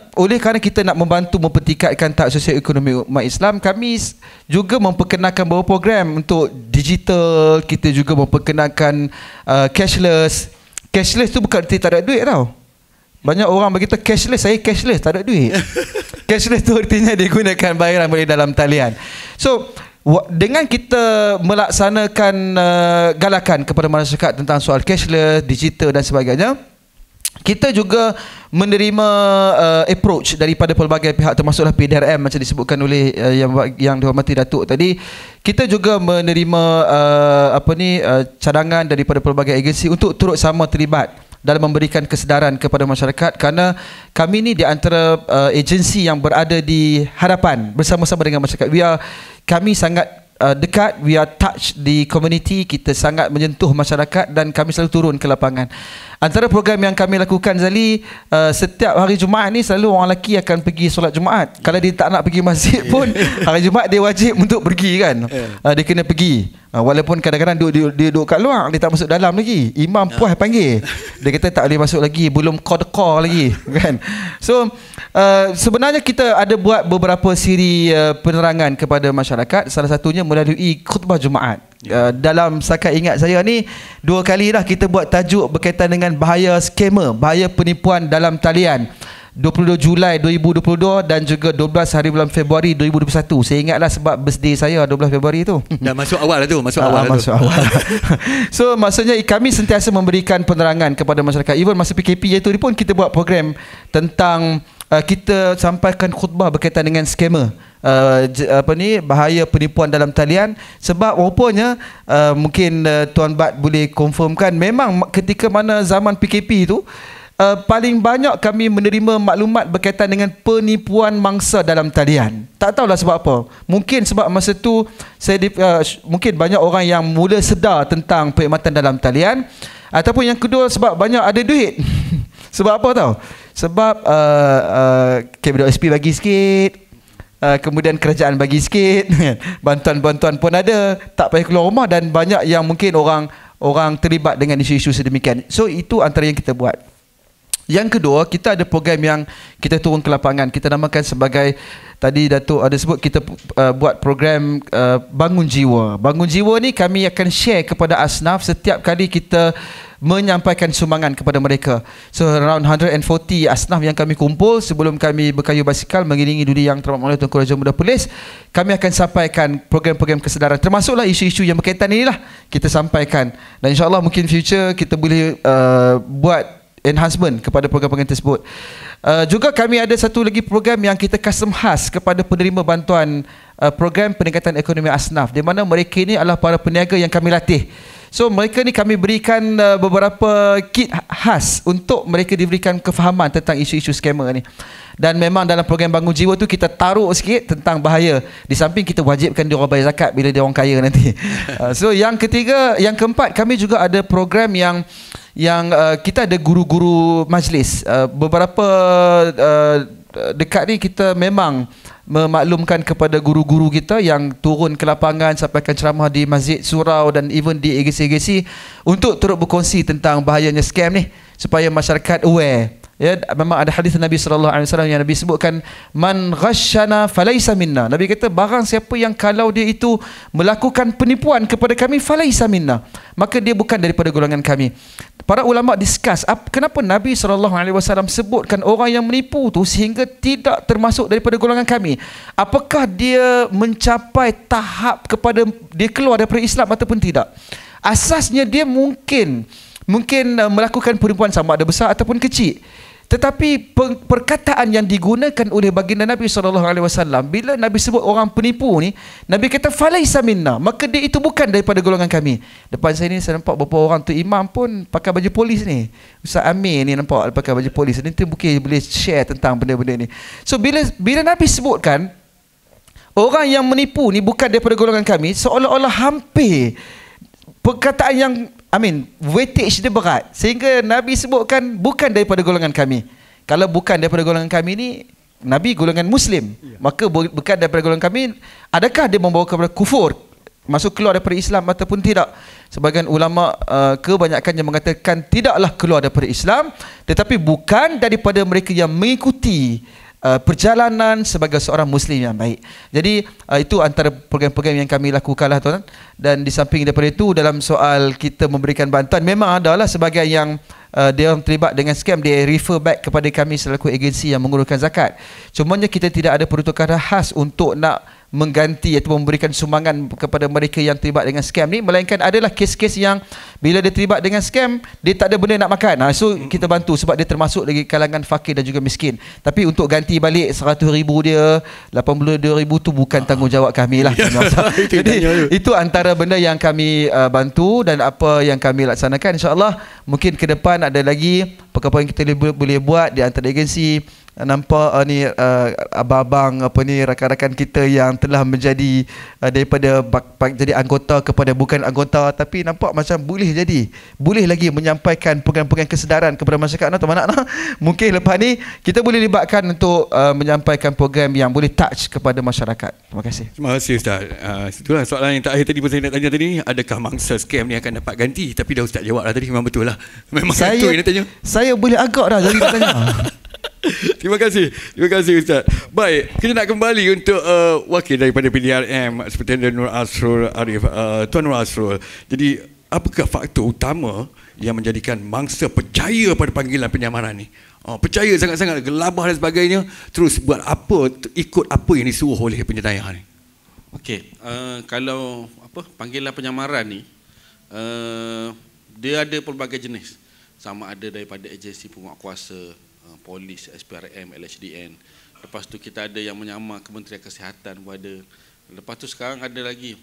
kita nak membantu mempertingkatkan tahap sosioekonomi umat Islam. Kami juga memperkenalkan beberapa program untuk digital. Kita juga memperkenalkan cashless. Cashless tu bukan arti tak ada duit tau. Banyak orang berkata cashless, saya cashless, tak ada duit. Cashless tu artinya digunakan bayaran boleh dalam talian. So dengan kita melaksanakan galakan kepada masyarakat tentang soal cashless, digital dan sebagainya, kita juga menerima approach daripada pelbagai pihak, termasuklah PDRM macam disebutkan oleh yang dihormati Datuk tadi. Kita juga menerima cadangan daripada pelbagai agensi untuk turut sama terlibat dalam memberikan kesedaran kepada masyarakat, kerana kami ni di antara agensi yang berada di hadapan bersama-sama dengan masyarakat. Kami sangat dekat, we are touch di community, kita sangat menyentuh masyarakat dan kami selalu turun ke lapangan. Antara program yang kami lakukan, Zali, setiap hari Jumaat ni selalu orang lelaki akan pergi solat Jumaat. Kalau dia tak nak pergi masjid pun, hari Jumaat dia wajib untuk pergi kan. Dia kena pergi. Walaupun kadang-kadang dia duduk kat luar, dia tak masuk dalam lagi. Imam puas panggil. Dia kata tak boleh masuk lagi, belum qadqa lagi kan. So sebenarnya kita ada buat beberapa siri penerangan kepada masyarakat. Salah satunya melalui khutbah Jumaat. Dalam sakat ingat saya ni 2 kali dah kita buat tajuk berkaitan dengan bahaya skamer, bahaya penipuan dalam talian. 22 Julai 2022 dan juga 12 hari bulan Februari 2021. Saya ingatlah sebab birthday saya 12 Februari tu. Dah masuk awal lah tu, masuk awal. So maksudnya kami sentiasa memberikan penerangan kepada masyarakat. Even masa PKP itu pun kita buat program tentang kita sampaikan khutbah berkaitan dengan skamer. Bahaya penipuan dalam talian. Sebab rupanya mungkin Tuan Bat boleh confirmkan, memang ketika mana zaman PKP itu paling banyak kami menerima maklumat berkaitan dengan penipuan mangsa dalam talian. Tak tahulah sebab apa. Mungkin sebab masa tu mungkin banyak orang yang mula sedar tentang perkhidmatan dalam talian, ataupun yang kedua sebab banyak ada duit. Sebab apa tahu? Sebab KBWSP bagi sikit, kemudian kerajaan bagi sikit, bantuan-bantuan pun ada, tak payah keluar rumah, dan banyak yang mungkin orang terlibat dengan isu-isu sedemikian. So itu antara yang kita buat. Yang kedua, kita ada program yang kita turun ke lapangan. Kita namakan sebagai, tadi Datuk ada sebut, kita buat program Bangun Jiwa. Bangun Jiwa ni kami akan share kepada asnaf setiap kali kita menyampaikan sumbangan kepada mereka. So around 140 asnaf yang kami kumpul sebelum kami berkayu basikal mengiringi duli yang terhormat oleh Tuanku Raja Muda Polis. Kami akan sampaikan program-program kesedaran, termasuklah isu-isu yang berkaitan inilah kita sampaikan. Dan insyaAllah mungkin future kita boleh buat enhancement kepada program-program tersebut. Juga kami ada satu lagi program yang kita custom khas kepada penerima bantuan, program peningkatan ekonomi asnaf, di mana mereka ini adalah para peniaga yang kami latih. So mereka ni kami berikan beberapa kit khas untuk mereka diberikan kefahaman tentang isu-isu skamer ni. Dan memang dalam program Bangun Jiwa tu kita taruh sikit tentang bahaya. Di samping kita wajibkan dia orang bayar zakat bila dia orang kaya nanti. So yang ketiga, yang keempat, kami juga ada program yang kita ada guru-guru majlis. Beberapa dekat ni kita memang memaklumkan kepada guru-guru kita yang turun ke lapangan, sampaikan ceramah di masjid, surau dan even di agensi-agensi untuk turut berkongsi tentang bahayanya scam ni supaya masyarakat aware. Ya, memang ada hadis Nabi SAW yang Nabi sebutkan, man ghasyana falaisa minna. Nabi kata barang siapa yang kalau dia itu melakukan penipuan kepada kami, falaisa minna, maka dia bukan daripada golongan kami. Para ulama discuss kenapa Nabi SAW sebutkan orang yang menipu tu sehingga tidak termasuk daripada golongan kami. Apakah dia mencapai tahap kepada dia keluar daripada Islam ataupun tidak? Asasnya dia mungkin melakukan penipuan sama ada besar ataupun kecil. Tetapi perkataan yang digunakan oleh baginda Nabi SAW, bila Nabi sebut orang penipu ni, Nabi kata falaisa minna, maka dia itu bukan daripada golongan kami. Depan saya ni saya nampak beberapa orang tu imam pun pakai baju polis ni. Ustaz Amir ni nampak pakai baju polis. Nanti mungkin boleh share tentang benda-benda ni. So bila Nabi sebutkan orang yang menipu ni bukan daripada golongan kami, seolah-olah hampir perkataan yang weightage dia berat, sehingga Nabi sebutkan bukan daripada golongan kami. Kalau bukan daripada golongan kami ni, Nabi golongan Muslim, maka bukan daripada golongan kami, adakah dia membawa kepada kufur, masuk keluar daripada Islam ataupun tidak? Sebagian ulama kebanyakannya mengatakan tidaklah keluar daripada Islam, tetapi bukan daripada mereka yang mengikuti perjalanan sebagai seorang Muslim yang baik. Jadi itu antara program-program yang kami lakukanlah tuan. Dan di samping daripada itu, dalam soal kita memberikan bantuan, memang adalah sebagian yang dia orang terlibat dengan scam, dia refer back kepada kami selaku agensi yang menguruskan zakat. Cumanya kita tidak ada peruntukan khas untuk nak mengganti atau memberikan sumbangan kepada mereka yang terlibat dengan scam ni, melainkan adalah kes-kes yang bila dia terlibat dengan scam, dia tak ada benda nak makan. So kita bantu sebab dia termasuk lagi kalangan fakir dan juga miskin. Tapi untuk ganti balik 100,000 dia, 82,000 tu bukan tanggungjawab kami lah. Jadi itu antara benda yang kami bantu dan apa yang kami laksanakan. InsyaAllah mungkin ke depan ada lagi perkara yang kita boleh buat di antara agensi. Nampak ni abang-abang apa ni, rakan-rakan kita yang telah menjadi daripada jadi anggota kepada bukan anggota, tapi nampak macam boleh lagi menyampaikan program-program kesedaran kepada masyarakat. Teman-teman, mungkin lepas ni kita boleh libatkan untuk menyampaikan program yang boleh touch kepada masyarakat. Terima kasih. Terima kasih Ustaz. Itulah soalan yang terakhir tadi saya nak tanya tadi, adakah mangsa scam ni akan dapat ganti? Tapi dah Ustaz jawab lah tadi, memang betul lah. Memang itu yang nak tanya. Saya boleh agak dah jadi nak tanya. Terima kasih Ustaz. Baik, kita nak kembali untuk wakil daripada PDRM seperti Tuan Nur Asrul Arif. Tuan Nur Asrul, jadi apakah faktor utama yang menjadikan mangsa percaya pada panggilan penyamaran ni? Percaya sangat-sangat, gelabah dan sebagainya, terus buat apa, ikut apa yang disuruh oleh penjenayah ni? Okey, kalau panggilan penyamaran ni, dia ada pelbagai jenis. Sama ada daripada agensi penguatkuasa, polis, SPRM, LHDN. Lepas tu kita ada yang menyamar Kementerian Kesihatan pun ada. Lepas tu sekarang ada lagi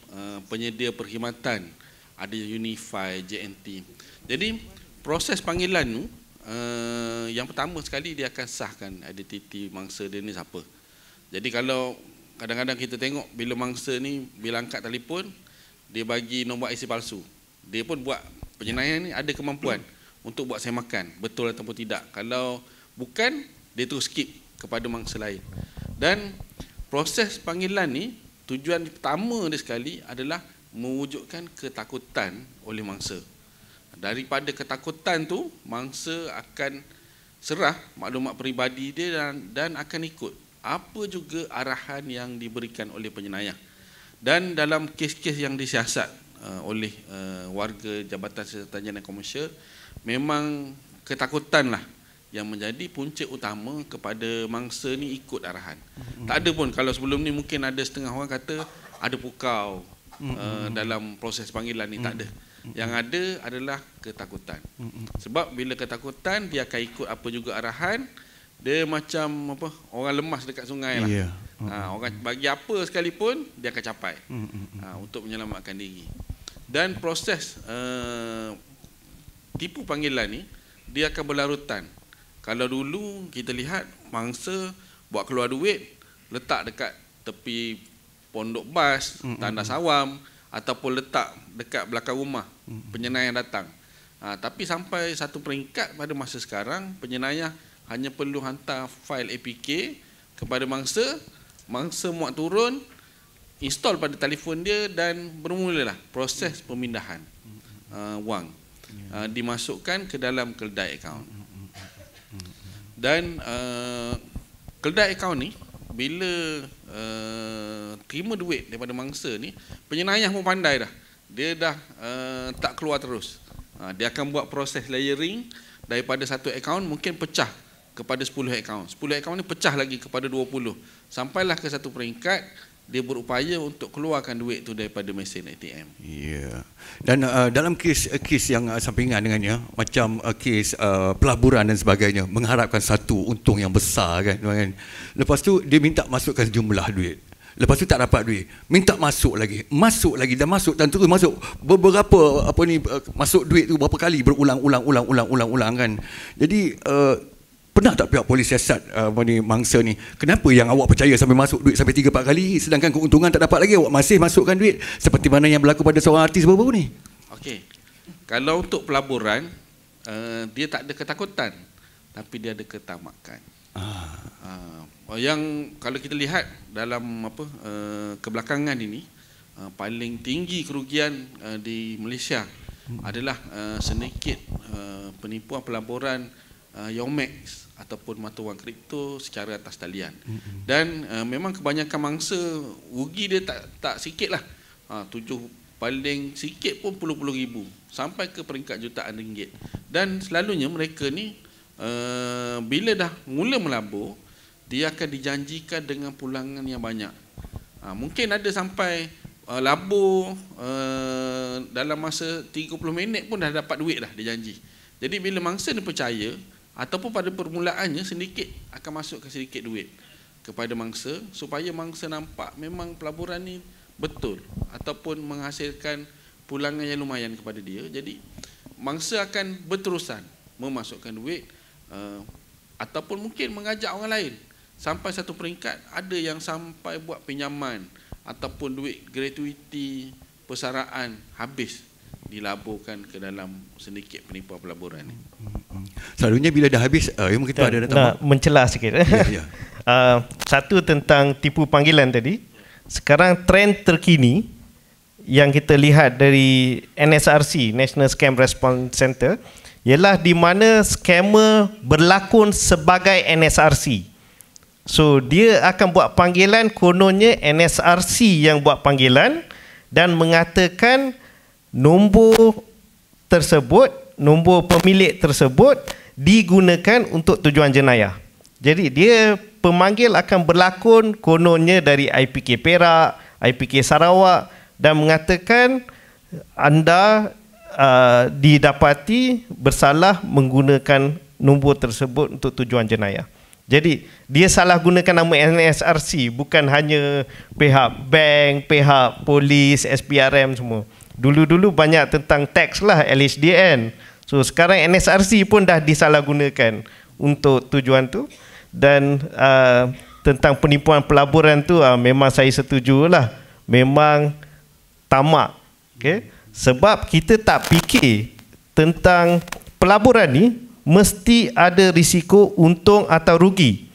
penyedia perkhidmatan, ada Unify, JNT. Jadi proses panggilan tu, yang pertama sekali dia akan sahkan identiti mangsa dia ni siapa. Jadi kalau kadang-kadang kita tengok bila mangsa ni bila angkat telefon, dia bagi nombor IC palsu. Dia pun buat penjenayah ni ada kemampuan untuk buat semakan, betul ataupun tidak. Kalau bukan, dia terus skip kepada mangsa lain. Dan proses panggilan ni, tujuan pertama dia sekali adalah mewujudkan ketakutan oleh mangsa. Daripada ketakutan tu, mangsa akan serah maklumat peribadi dia dan akan ikut apa juga arahan yang diberikan oleh penjenayah. Dan dalam kes-kes yang disiasat oleh warga Jabatan Siasatan Jenayah Komersial, memang ketakutan lah yang menjadi punca utama kepada mangsa ni ikut arahan. Tak ada pun, kalau sebelum ni mungkin ada setengah orang kata ada pukau dalam proses panggilan ni, tak ada. Yang ada adalah ketakutan. Sebab bila ketakutan, dia akan ikut apa juga arahan. Dia macam orang lemas dekat sungai lah. Orang bagi apa sekalipun, dia akan capai untuk menyelamatkan diri. Dan proses tipu panggilan ni, dia akan berlarutan. Kalau dulu kita lihat mangsa buat keluar duit, letak dekat tepi pondok bas, tandas awam, ataupun letak dekat belakang rumah penjenayah yang datang. Tapi sampai satu peringkat pada masa sekarang, penjenayah hanya perlu hantar fail APK kepada mangsa, mangsa muat turun, install pada telefon dia dan bermulalah proses pemindahan wang, dimasukkan ke dalam keldai akaun. Dan keldai akaun ni bila terima duit daripada mangsa ni, penjenayah pun pandai dah. Dia dah tak keluar terus. Dia akan buat proses layering daripada satu akaun mungkin pecah kepada 10 akaun. 10 akaun ni pecah lagi kepada 20. Sampailah ke satu peringkat dia berupaya untuk keluarkan duit tu daripada mesin ATM. Ya. Dan dalam kes yang sampingan dengannya, macam kes pelaburan dan sebagainya, mengharapkan satu untung yang besar kan. Lepas tu dia minta masukkan sejumlah duit. Lepas tu tak dapat duit, minta masuk lagi dan terus masuk beberapa masuk duit tu berapa kali, berulang-ulang kan. Jadi pernah tak pihak polis siasat mangsa ni, kenapa yang awak percaya sampai masuk duit sampai 3-4 kali, sedangkan keuntungan tak dapat lagi, awak masih masukkan duit, seperti mana yang berlaku pada seorang artis baru-baru ni? Okey, kalau untuk pelaburan, dia tak ada ketakutan, tapi dia ada ketamakan. Yang kalau kita lihat dalam kebelakangan ini, paling tinggi kerugian di Malaysia adalah sedikit penipuan pelaburan Yomex ataupun mata wang kripto secara atas talian. Dan memang kebanyakan mangsa rugi dia tak sikit lah. Paling sikit pun puluh-puluh ribu sampai ke peringkat jutaan ringgit. Dan selalunya mereka ni bila dah mula melabur, dia akan dijanjikan dengan pulangan yang banyak. Mungkin ada sampai labur dalam masa 30 minit pun dah dapat duit dah, dia janji. Jadi bila mangsa ni percaya, ataupun pada permulaannya sedikit akan masukkan sedikit duit kepada mangsa, supaya mangsa nampak memang pelaburan ni betul ataupun menghasilkan pulangan yang lumayan kepada dia. Jadi mangsa akan berterusan memasukkan duit, ataupun mungkin mengajak orang lain. Sampai satu peringkat ada yang sampai buat pinjaman ataupun duit gratuiti persaraan habis dilaburkan ke dalam sedikit penipuan pelaburan ni. Selalunya bila dah habis, mungkin tu ada datang. Nak mencelah sikit. Ya. Satu tentang tipu panggilan tadi. Sekarang trend terkini yang kita lihat dari NSRC, National Scam Response Center, ialah di mana scammer berlakon sebagai NSRC. So dia akan buat panggilan, kononnya NSRC yang buat panggilan dan mengatakan nombor tersebut, nombor pemilik tersebut digunakan untuk tujuan jenayah. Jadi dia pemanggil akan berlakon kononnya dari IPK Perak, IPK Sarawak dan mengatakan anda didapati bersalah menggunakan nombor tersebut untuk tujuan jenayah. Jadi dia salah gunakan nama NSRC, bukan hanya pihak bank, pihak polis, SPRM semua. Dulu-dulu banyak tentang tax lah, LHDN. So sekarang NSRC pun dah disalahgunakan untuk tujuan tu. Dan tentang penipuan pelaburan tu memang saya setujulah. Memang tamak. Okay? Sebab kita tak fikir tentang pelaburan ni mesti ada risiko untung atau rugi.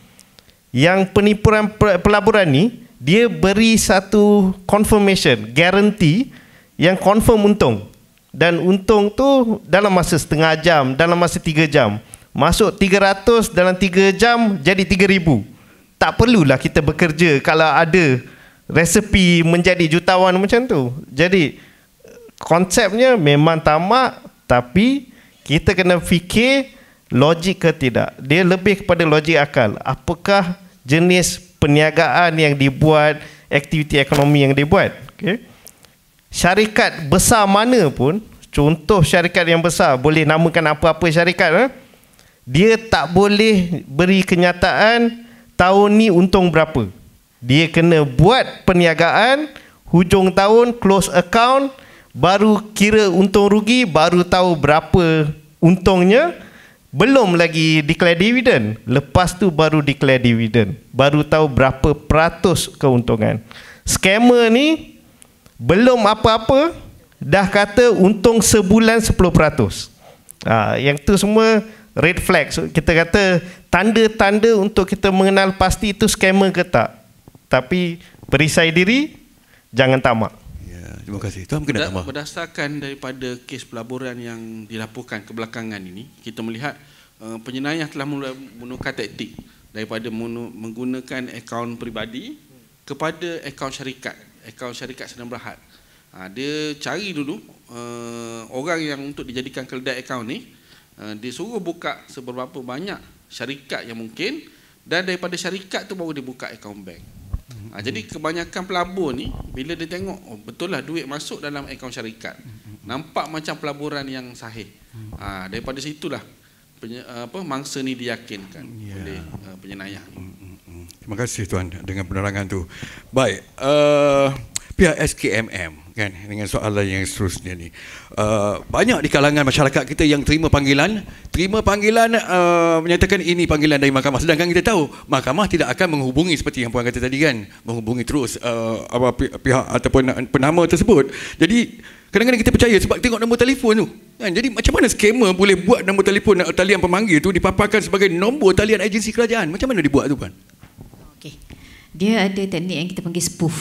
Yang penipuan pelaburan ni dia beri satu confirmation, guarantee yang confirm untung. Dan untung tu dalam masa setengah jam, dalam masa 3 jam. Masuk 300 dalam 3 jam jadi 3,000. Tak perlulah kita bekerja kalau ada resepi menjadi jutawan macam tu. Jadi konsepnya memang tamak, tapi kita kena fikir logik ke tidak. Dia lebih kepada logik akal. Apakah jenis perniagaan yang dibuat, aktiviti ekonomi yang dibuat. Okay? Syarikat besar mana pun, contoh syarikat yang besar, boleh namakan apa-apa syarikat, dia tak boleh beri kenyataan tahun ni untung berapa. Dia kena buat perniagaan, hujung tahun close account, baru kira untung rugi, baru tahu berapa untungnya. Belum lagi declare dividend. Lepas tu baru declare dividend. Baru tahu berapa peratus keuntungan. Scammer ni belum apa-apa dah kata untung sebulan 10%. Yang tu semua red flag. So, kita kata tanda-tanda untuk kita mengenal pasti itu scammer ke tak. Tapi perisai diri, jangan tamak. Terima kasih. Tuan mungkin nak tambah. Berdasarkan daripada kes pelaburan yang dilaporkan kebelakangan ini, kita melihat penjenayah telah mula menggunakan taktik daripada menggunakan akaun peribadi kepada akaun syarikat Sdn Bhd. Dia cari dulu orang yang untuk dijadikan keledai akaun ni, dia suruh buka seberapa banyak syarikat yang mungkin, dan daripada syarikat tu baru dia buka akaun bank. Jadi kebanyakan pelabur ni bila dia tengok betul lah duit masuk dalam akaun syarikat, nampak macam pelaburan yang sahih. Daripada situlah mangsa ni diyakinkan oleh penjenayah. Terima kasih tuan dengan penerangan tu. Baik, pihak SKMM kan dengan soalan yang seterusnya ni. Banyak di kalangan masyarakat kita yang terima panggilan menyatakan ini panggilan dari mahkamah, sedangkan kita tahu mahkamah tidak akan menghubungi seperti yang puan kata tadi kan, menghubungi terus pihak ataupun penama tersebut. Jadi kadang-kadang kita percaya sebab tengok nombor telefon tu kan. Jadi macam mana scammer boleh buat nombor telefon talian pemanggil tu dipaparkan sebagai nombor talian agensi kerajaan? Macam mana dibuat tu kan? Okey. Dia ada teknik yang kita panggil spoof.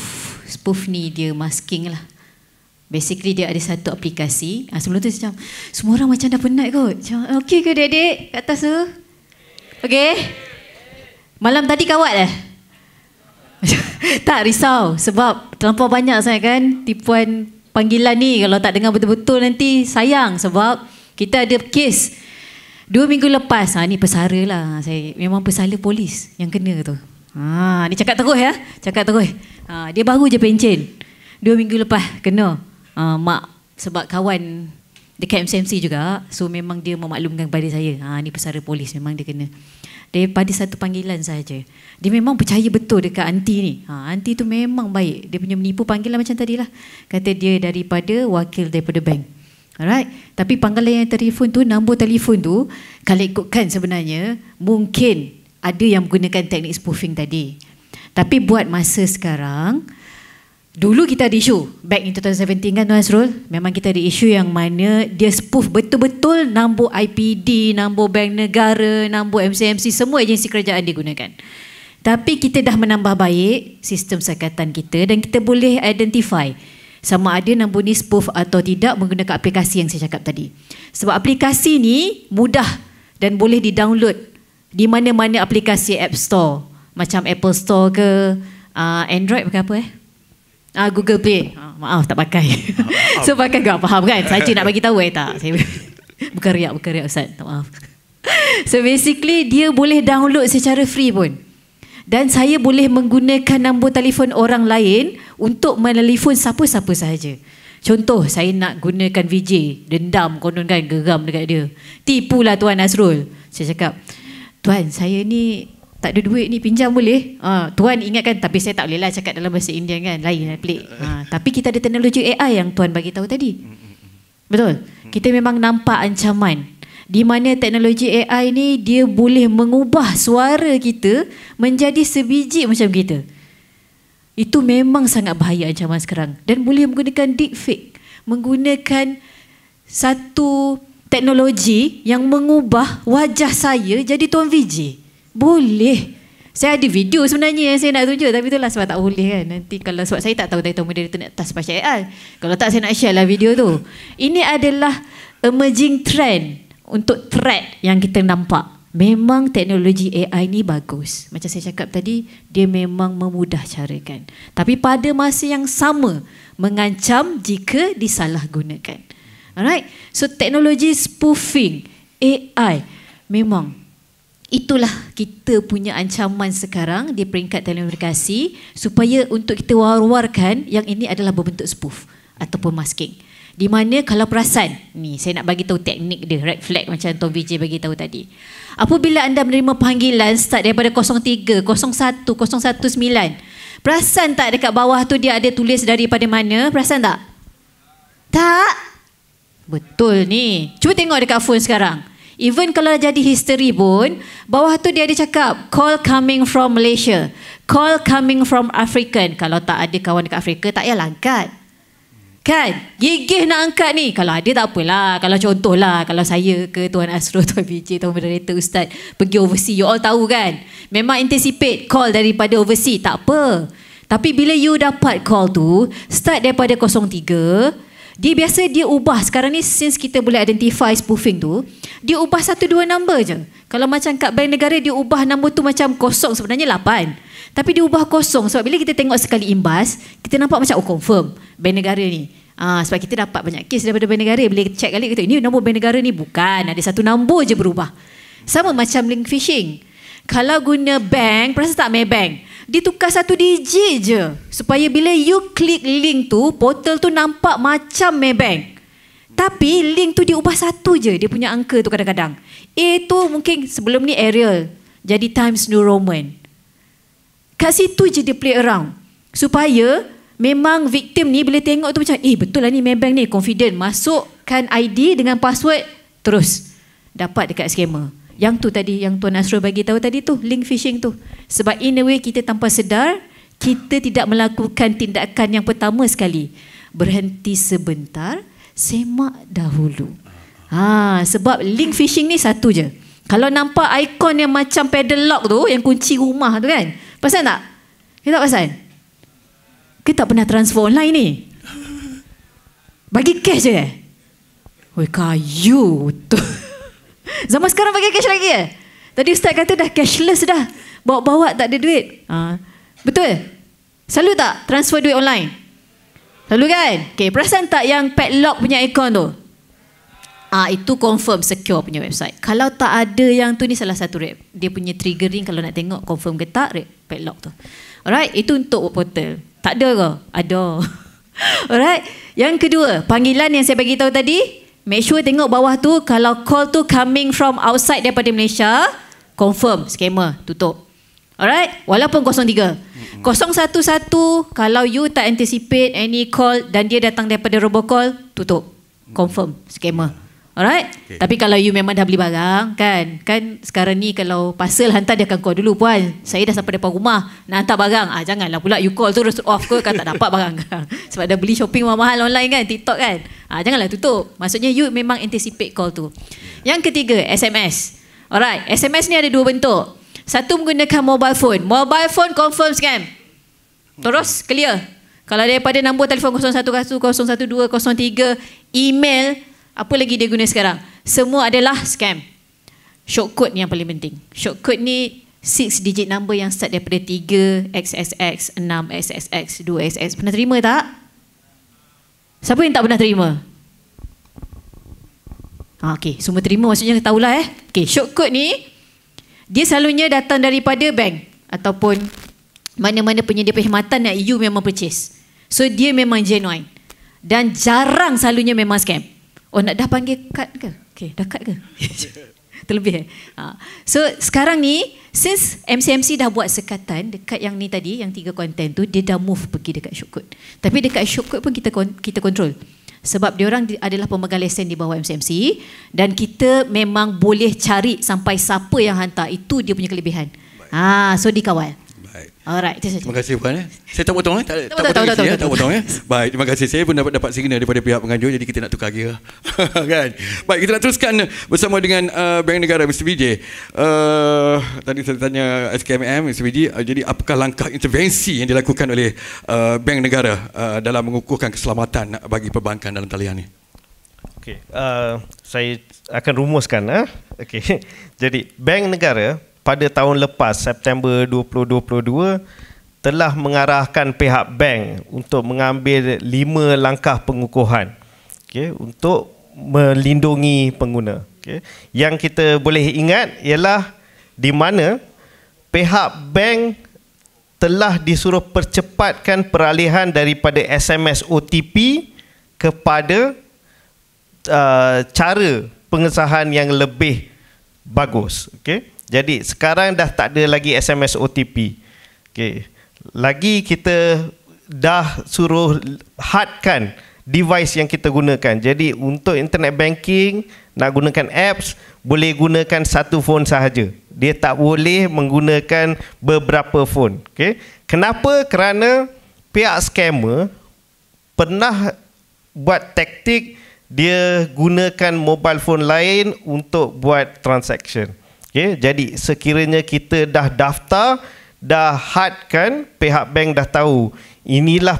Spoof ni dia masking lah. Basically dia ada satu aplikasi. Sebelum tu macam semua orang macam dah penat kot. Macam okey ke adik-adik kat atas tu? Okey. Malam tadi kawat tak risau sebab terlampau banyak sangat kan tipuan panggilan ni. Kalau tak dengar betul-betul nanti sayang sebab kita ada kes 2 minggu lepas. Ni pesara lah. Saya memang pesara polis yang kena tu. Ni cakap terus ya. Cakap terus. Dia baru je pencen. 2 minggu lepas kena mak sebab kawan dekat MCMC juga. So memang dia memaklumkan kepada saya, ni pesara polis, memang dia kena. Daripada satu panggilan saja, dia memang percaya betul dekat aunty ni. Aunty tu memang baik. Dia punya menipu panggilan macam tadi lah. Kata dia daripada wakil daripada bank. Alright. Tapi panggilan yang telefon tu, nombor telefon tu, kalau ikutkan sebenarnya mungkin ada yang menggunakan teknik spoofing tadi. Tapi buat masa sekarang, dulu kita ada isu back in 2017 kan Tuan Asrul, memang kita ada isu yang mana dia spoof betul-betul nombor IPD, nombor bank negara, nombor MCMC, semua agensi kerajaan digunakan. Tapi kita dah menambah baik sistem sekatan kita dan kita boleh identify sama ada nombor ni spoof atau tidak menggunakan aplikasi yang saya cakap tadi. Sebab aplikasi ni mudah dan boleh di-download di mana-mana aplikasi App Store, macam Apple Store ke, Android pakai apa Google Play. Maaf tak pakai. So pakai tak faham kan? Saja nak bagi tahu tak. Saya bukan riak Ustaz. Tak maaf. So basically dia boleh download secara free pun. Dan saya boleh menggunakan nombor telefon orang lain untuk menelefon siapa-siapa sahaja. Contoh, saya nak gunakan VJ, dendam konon kan, geram dekat dia. Tipulah Tuan Asrul. Saya cakap, Tuan, saya ni tak ada duit ni, pinjam boleh? Tuan ingatkan, tapi saya tak boleh lah cakap dalam bahasa Indian kan, lain pelik. Tapi kita ada teknologi AI yang Tuan bagi tahu tadi. Betul? Kita memang nampak ancaman. Di mana teknologi AI ni dia boleh mengubah suara kita menjadi sebiji macam kita. Itu memang sangat bahaya ancaman sekarang. Dan boleh menggunakan deepfake, menggunakan satu teknologi yang mengubah wajah saya jadi Tuan VJ. Boleh. Saya ada video sebenarnya yang saya nak tunjuk, tapi itulah sebab tak boleh kan. Nanti kalau sebab saya tak tahu title moderator nak tas pasal AI. Kalau tak saya nak share lah video tu. Ini adalah emerging trend untuk threat yang kita nampak. Memang teknologi AI ni bagus. Macam saya cakap tadi, dia memang memudah carakan. Tapi pada masa yang sama, mengancam jika disalahgunakan. Alright? So teknologi spoofing, AI, memang itulah kita punya ancaman sekarang di peringkat telekomunikasi, supaya untuk kita war-warkan yang ini adalah berbentuk spoof ataupun masking. Di mana kalau perasan, ni saya nak bagi tahu teknik dia, red flag macam Tuan VJ bagi tahu tadi. Apabila anda menerima panggilan start daripada 03, 01, 019, perasan tak dekat bawah tu dia ada tulis daripada mana? Perasan tak? Tak? Betul ni. Cuba tengok dekat phone sekarang. Even kalau jadi history pun, bawah tu dia ada cakap call coming from Malaysia, call coming from African. Kalau tak ada kawan dekat Afrika, tak payahlah angkat. Kan? Gigih nak angkat ni. Kalau ada tak apalah. Kalau contohlah, kalau saya ke Tuan Asrul, Tuan VJ, Tuan Moderator, Ustaz pergi overseas, you all tahu kan, memang anticipate call daripada overseas, tak apa. Tapi bila you dapat call tu start daripada 03, dia biasa dia ubah. Sekarang ni since kita boleh identify spoofing tu, dia ubah 1-2 number je. Kalau macam kat bank negara, dia ubah nombor tu macam kosong, sebenarnya 8. Tapi dia ubah kosong. Sebab bila kita tengok sekali imbas, kita nampak macam confirm bank negara ni. Sebab kita dapat banyak kes daripada bank negara. Bila kita check kali, kita ini nombor bank negara ni bukan. Ada 1 nombor je berubah. Sama macam link phishing. Kalau guna bank, perasa tak Maybank, dia tukar 1 digit je. Supaya bila you klik link tu, portal tu nampak macam Maybank. Tapi link tu dia ubah 1 je. Dia punya angka tu kadang-kadang. A tu mungkin sebelum ni Arial, jadi Times New Roman. Kat situ je dia play around. Supaya memang victim ni bila tengok tu macam, betul lah ni Maybank ni, confident. Masukkan ID dengan password, terus dapat dekat scammer. Yang tu tadi, yang Tuan Asrul bagi tahu tadi tu, link phishing tu. Sebab in a way kita tanpa sedar, kita tidak melakukan tindakan yang pertama sekali. Berhenti sebentar, semak dahulu. Sebab link phishing ni satu je. Kalau nampak ikon yang macam padlock tu, yang kunci rumah tu kan, pasal tak? Kita tak pasal? Kita tak pernah transfer online ni. Bagi cash je. Oi, kayu tu. Zaman sekarang pakai cash lagi Tadi Ustaz kata dah cashless dah. Bawa-bawa tak ada duit. Betul? Selalu tak transfer duit online? Selalu kan? Okay, perasan tak yang padlock punya ikon tu? Itu confirm secure punya website. Kalau tak ada yang tu, ni salah satu dia punya triggering. Kalau nak tengok confirm ke tak, padlock tu. Alright, itu untuk portal. Tak ada ke? Ada. Alright. Yang kedua, panggilan yang saya bagi tahu tadi, make sure tengok bawah tu, kalau call tu coming from outside daripada Malaysia, confirm scammer, tutup. Alright, walaupun 03. 011, kalau you tak anticipate any call dan dia datang daripada robocall, tutup. Confirm scammer. Alright. Okay. Tapi kalau you memang dah beli barang, kan sekarang ni kalau parcel hantar, dia akan call dulu, puan, saya dah sampai depan rumah nak hantar barang. Janganlah pula you call terus off ke, kan tak dapat barang. Sebab dah beli shopping mahal online kan, TikTok kan. Janganlah tutup. Maksudnya you memang anticipate call tu. Yang ketiga, SMS. Alright, SMS ni ada dua bentuk. Satu menggunakan mobile phone. Mobile phone confirm scam. Terus clear. Kalau daripada nombor telefon 011, 012, 03, email, apa lagi dia guna sekarang? Semua adalah scam. Short code ni yang paling penting. Short code ni 6 digit number yang start daripada 3 XXX, 6 XXX, 2 XXX. Pernah terima tak? Siapa yang tak pernah terima? Okey, semua terima maksudnya tahulah Okey, short code ni dia selalunya datang daripada bank ataupun mana-mana penyedia perkhidmatan yang you memang purchase. So dia memang genuine. Dan jarang selalunya memang scam. Oh, nak dah panggil kad ke? Okey, dah kad ke? Terlebih So sekarang ni, since MCMC dah buat sekatan dekat yang ni tadi, yang 3 konten tu, dia dah move pergi dekat short code. Tapi dekat short code pun kita control. Sebab diorang adalah pemegang lesen di bawah MCMC dan kita memang boleh cari sampai siapa yang hantar. Itu dia punya kelebihan. So dikawal. Baik. Alright, itu saja. Terima kasih puan. Saya tak potong tak potong. potong Baik, terima kasih. Saya pun dapat signal daripada pihak penganjur, jadi kita nak tukar gear. Kan? Baik, kita nak teruskan bersama dengan Bank Negara Mr. Vijay. Tadi saya tanya SKMM Mr. Vijay, jadi apakah langkah intervensi yang dilakukan oleh Bank Negara dalam mengukuhkan keselamatan bagi perbankan dalam talian ni? Okey, saya akan rumuskan Okey. Jadi Bank Negara pada tahun lepas, September 2022, telah mengarahkan pihak bank untuk mengambil 5 langkah pengukuhan untuk melindungi pengguna. Yang kita boleh ingat ialah di mana pihak bank telah disuruh percepatkan peralihan daripada SMS OTP kepada cara pengesahan yang lebih bagus. Jadi sekarang dah tak ada lagi SMS OTP. Lagi kita dah suruh hadkan device yang kita gunakan. Jadi untuk internet banking, nak gunakan apps, boleh gunakan satu phone sahaja. Dia tak boleh menggunakan beberapa phone. Kenapa? Kerana pihak scammer pernah buat taktik dia gunakan mobile phone lain untuk buat transaction. Jadi sekiranya kita dah daftar, dah hadkan, pihak bank dah tahu inilah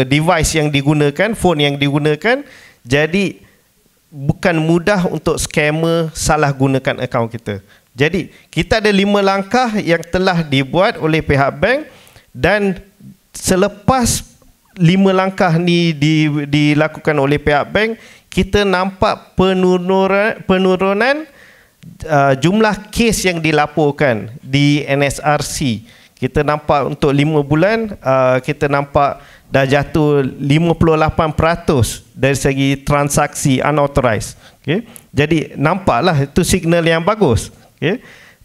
device yang digunakan, phone yang digunakan. Jadi bukan mudah untuk scammer salah gunakan akaun kita. Jadi kita ada 5 langkah yang telah dibuat oleh pihak bank, dan selepas 5 langkah ni dilakukan oleh pihak bank, kita nampak penurunan jumlah kes yang dilaporkan di NSRC. Kita nampak untuk 5 bulan kita nampak dah jatuh 58% dari segi transaksi unauthorized. Jadi nampaklah itu signal yang bagus.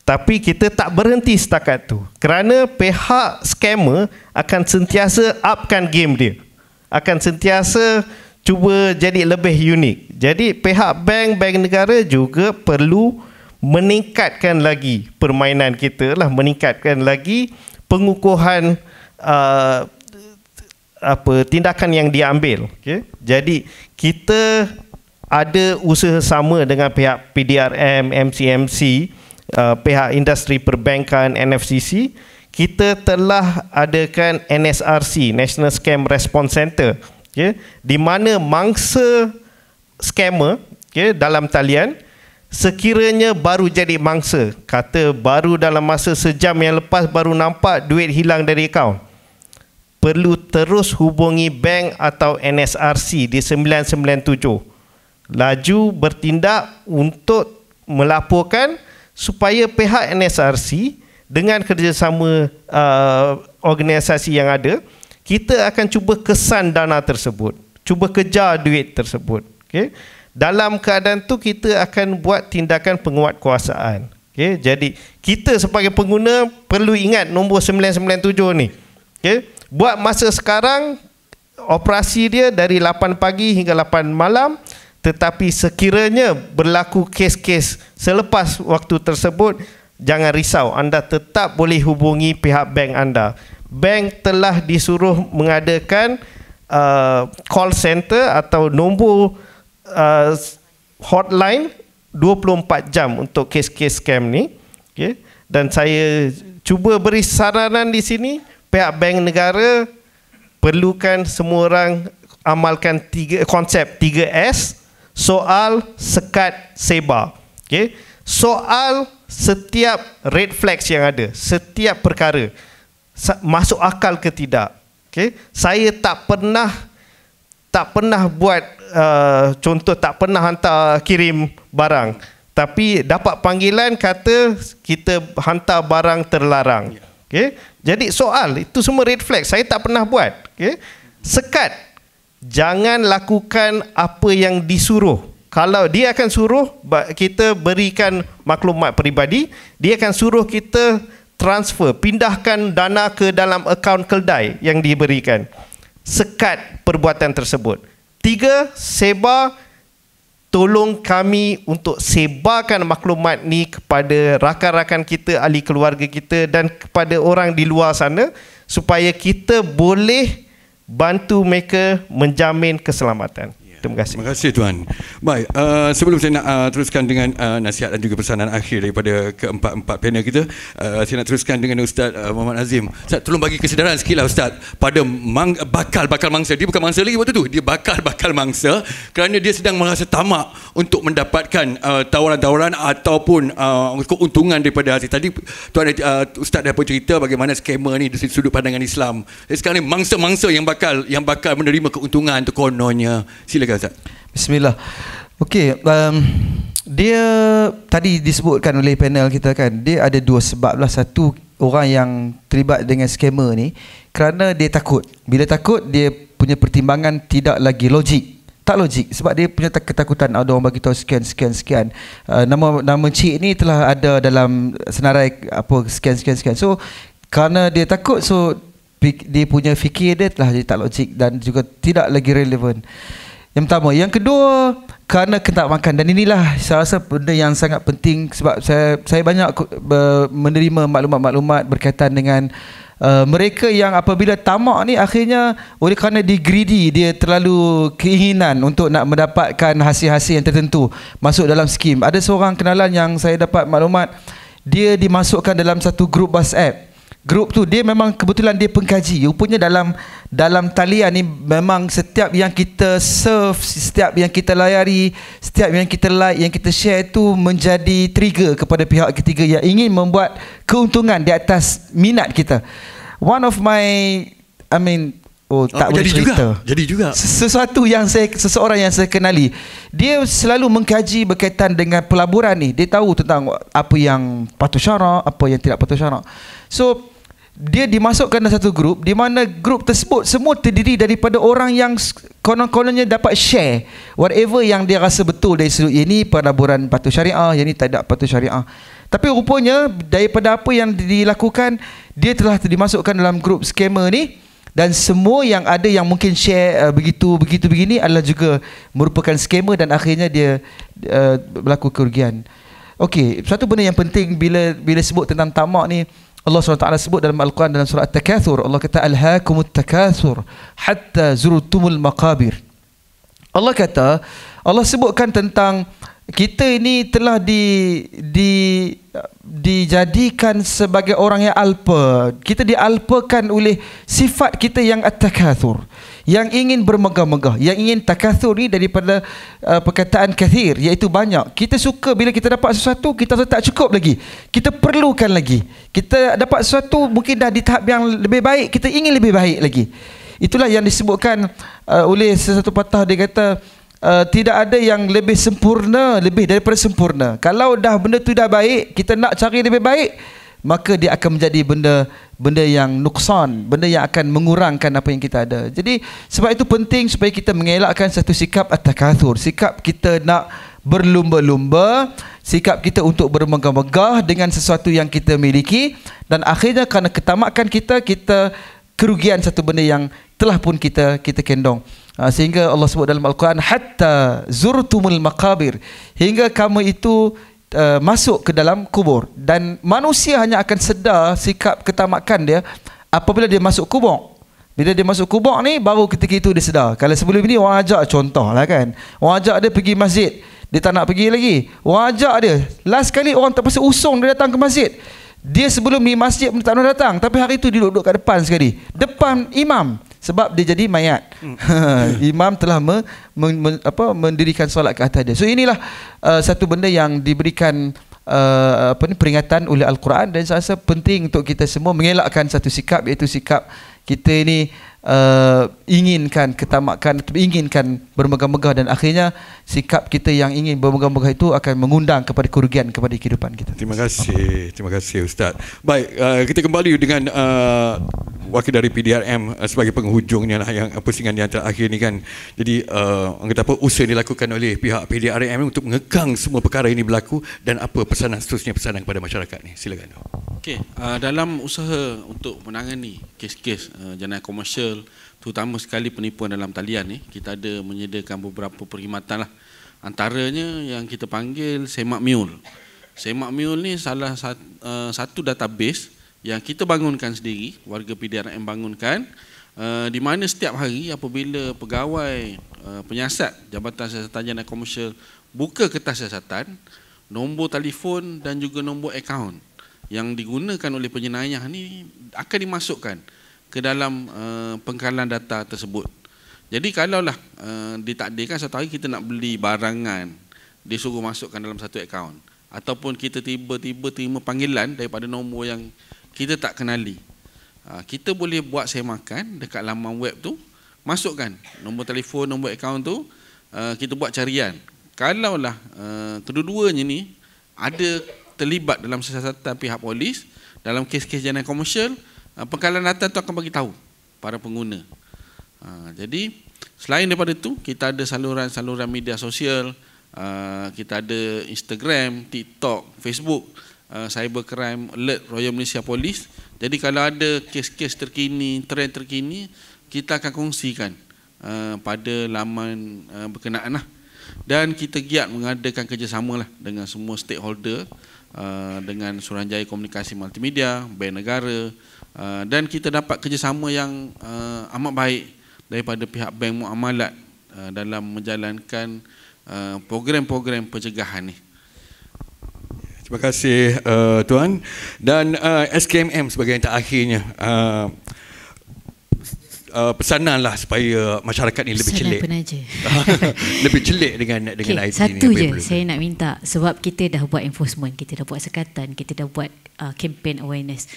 Tapi kita tak berhenti setakat tu, kerana pihak scammer akan sentiasa upkan game dia, akan sentiasa cuba jadi lebih unik. Jadi pihak bank negara juga perlu meningkatkan lagi permainan kita lah, meningkatkan lagi pengukuhan tindakan yang diambil. Jadi kita ada usaha sama dengan pihak PDRM, MCMC, pihak industri perbankan, NFCC. Kita telah adakan NSRC, National Scam Response Center, di mana mangsa scammer dalam talian, sekiranya baru jadi mangsa, kata baru dalam masa sejam yang lepas baru nampak duit hilang dari akaun, perlu terus hubungi bank atau NSRC di 997. Laju bertindak untuk melaporkan supaya pihak NSRC dengan kerjasama organisasi yang ada, kita akan cuba kesan dana tersebut, cuba kejar duit tersebut. Okay? Dalam keadaan tu kita akan buat tindakan penguatkuasaan. Okay? Jadi kita sebagai pengguna perlu ingat nombor 997 ni. Okay? Buat masa sekarang operasi dia dari 8 pagi hingga 8 malam, tetapi sekiranya berlaku kes-kes selepas waktu tersebut, jangan risau, anda tetap boleh hubungi pihak bank anda. Bank telah disuruh mengadakan call center atau nombor hotline 24 jam untuk kes-kes scam ni. Okay? Dan saya cuba beri saranan di sini, pihak bank negara perlukan semua orang amalkan konsep 3S, soal, sekat, sebar. Okay? Soal setiap red flags yang ada, setiap perkara masuk akal ke tidak. Okay? Saya tak pernah buat contoh, tak pernah hantar kirim barang, tapi dapat panggilan kata kita hantar barang terlarang. Okay? Jadi soal itu semua red flag, saya tak pernah buat. Okay? Sekat, jangan lakukan apa yang disuruh. Kalau dia akan suruh kita berikan maklumat peribadi, dia akan suruh kita transfer, pindahkan dana ke dalam akaun keldai yang diberikan. Sekat perbuatan tersebut. 3, sebar, tolong kami untuk sebarkan maklumat ni kepada rakan-rakan kita, ahli keluarga kita dan kepada orang di luar sana supaya kita boleh bantu mereka menjamin keselamatan. Terima kasih. Terima kasih Tuan. Baik, sebelum saya nak teruskan dengan nasihat dan juga pesanan akhir daripada keempat-empat panel kita, saya nak teruskan dengan Ustaz Muhammad Azim. Ustaz, tolong bagi kesedaran sikitlah Ustaz pada bakal mangsa. Dia bukan mangsa lagi waktu tu, dia bakal mangsa kerana dia sedang merasa tamak untuk mendapatkan tawaran-tawaran ataupun keuntungan daripada hasil. Tadi Tuan Ustaz dah pun cerita bagaimana skamer ni dari sudut pandangan Islam. Jadi sekarang ni mangsa-mangsa yang bakal menerima keuntungan tu kononnya. Silakan Ustaz. Bismillah. Okey, dia tadi disebutkan oleh panel kita kan, dia ada dua sebab lah. Satu, orang yang terlibat dengan skamer ni kerana dia takut. Bila takut, dia punya pertimbangan tidak lagi logik. Tak logik sebab dia punya ketakutan. Ada orang bagi tahu sekian. Nama cik ni telah ada dalam senarai apa sekian. So kerana dia takut, so dia punya fikir dia telah jadi tak logik dan juga tidak lagi relevan. Yang pertama. Yang kedua, kerana kena makan. Dan inilah saya rasa benda yang sangat penting sebab saya banyak menerima maklumat-maklumat berkaitan dengan mereka yang apabila tamak ni akhirnya oleh kerana dia greedy, dia terlalu keinginan untuk nak mendapatkan hasil-hasil yang tertentu masuk dalam skim. Ada seorang kenalan yang saya dapat maklumat, dia dimasukkan dalam satu grup WhatsApp. Grup tu dia memang kebetulan dia pengkaji. Rupanya dalam talian ni memang setiap yang kita serve, setiap yang kita layari, setiap yang kita like, yang kita share itu menjadi trigger kepada pihak ketiga yang ingin membuat keuntungan di atas minat kita. One of my tak boleh cerita. Jadi juga. Seseorang yang saya kenali, dia selalu mengkaji berkaitan dengan pelaburan ni. Dia tahu tentang apa yang patut syarak, apa yang tidak patut syarak. So dia dimasukkan dalam satu grup di mana grup tersebut semua terdiri daripada orang yang konon-kononnya dapat share whatever yang dia rasa betul dari sudut ini pelaburan patut syariah, yang ini tidak patut syariah. Tapi rupanya daripada apa yang dilakukan, dia telah dimasukkan dalam grup scammer ni. Dan semua yang ada yang mungkin share begitu begini adalah juga merupakan scammer dan akhirnya dia berlaku kerugian. Okey, satu benda yang penting bila sebut tentang tamak ni, Allah SWT sebut dalam Al-Quran dalam surah At-Takatsur, Allah kata alhaakumut takatsur hatta zurtumul maqabir. Allah sebutkan tentang kita ini telah dijadikan sebagai orang yang alpa. Kita dialpakan oleh sifat kita yang at-takatsur, yang ingin bermegah-megah, yang ingin takatsur ni daripada perkataan kathir, iaitu banyak. Kita suka bila kita dapat sesuatu, kita rasa tak cukup lagi, kita perlukan lagi. Kita dapat sesuatu mungkin dah di tahap yang lebih baik, kita ingin lebih baik lagi. Itulah yang disebutkan oleh sesuatu patah, dia kata tidak ada yang lebih sempurna, lebih daripada sempurna. Kalau dah benda tu dah baik, kita nak cari lebih baik, maka dia akan menjadi benda yang nuksan, benda yang akan mengurangkan apa yang kita ada. Jadi sebab itu penting supaya kita mengelakkan satu sikap at-takathur, sikap kita nak berlumba-lumba, sikap kita untuk bermegah-megah dengan sesuatu yang kita miliki, dan akhirnya kerana ketamakan kita kerugian satu benda yang telah pun kita kendong. Sehingga Allah sebut dalam Al-Quran, hatta zurtumul maqabir, hingga kamu itu masuk ke dalam kubur. Dan manusia hanya akan sedar sikap ketamakan dia apabila dia masuk kubur. Bila dia masuk kubur ni, baru ketika itu dia sedar. Kalau sebelum ni orang ajak, contohlah kan, orang ajak dia pergi masjid, dia tak nak pergi lagi. Orang ajak dia, last kali orang terpaksa usung dia datang ke masjid. Dia sebelum ni masjid pun tak nak datang, tapi hari itu dia duduk kat depan sekali, depan imam, sebab dia jadi mayat. Imam telah mendirikan solat ke atas dia. So inilah satu benda yang diberikan peringatan oleh Al-Quran, dan saya rasa penting untuk kita semua mengelakkan satu sikap, iaitu sikap kita ini inginkan ketamakan, inginkan bermegah-megah, dan akhirnya sikap kita yang ingin bermegah-megah itu akan mengundang kepada kerugian kepada kehidupan kita. Terima kasih Ustaz. Baik, kita kembali dengan wakil dari PDRM sebagai penghujungnya lah, yang pusingan yang terakhir ni kan. Jadi orang kata apa, usaha yang dilakukan oleh pihak PDRM untuk mengekang semua perkara ini berlaku, dan apa pesanan seterusnya, pesanan kepada masyarakat ni, silakan. Okey, dalam usaha untuk menangani kes-kes jenayah komersial, terutama sekali penipuan dalam talian ni, kita ada menyediakan beberapa perkhidmatan lah. Antaranya yang kita panggil Semak Mule. Semak Mule ni salah satu database yang kita bangunkan sendiri, warga PDRM bangunkan, di mana setiap hari apabila pegawai penyiasat Jabatan Siasatan Jenayah Komersial buka kertas siasatan, nombor telefon dan juga nombor akaun yang digunakan oleh penjenayah ni akan dimasukkan ke dalam pengkalan data tersebut. Jadi kalaulah ditakdirkan satu hari kita nak beli barangan, disuruh masukkan dalam satu akaun, ataupun kita tiba-tiba terima panggilan daripada nombor yang kita tak kenali, kita boleh buat semakan dekat laman web tu, masukkan nombor telefon, nombor akaun tu, kita buat carian. Kalaulah kedua-duanya ni ada terlibat dalam siasatan pihak polis dalam kes-kes jenayah komersial, pengkalan data tu akan bagi tahu para pengguna. Jadi selain daripada itu, kita ada saluran-saluran media sosial, kita ada Instagram, TikTok, Facebook, Cybercrime Alert Royal Malaysia Police. Jadi kalau ada kes-kes terkini, trend terkini, kita akan kongsikan pada laman berkenaan lah. Dan kita giat mengadakan kerjasama lah dengan semua stakeholder, dengan Suruhanjaya Komunikasi Multimedia, Bank Negara, dan kita dapat kerjasama yang amat baik daripada pihak Bank Muamalat dalam menjalankan program-program pencegahan ni. Terima kasih Tuan. Dan SKMM sebagai yang terakhirnya, pesananlah supaya masyarakat ni lebih celik. Lebih celik dengan IT satu ni. Satu je saya nak minta, sebab kita dah buat enforcement, kita dah buat sekatan, kita dah buat campaign awareness.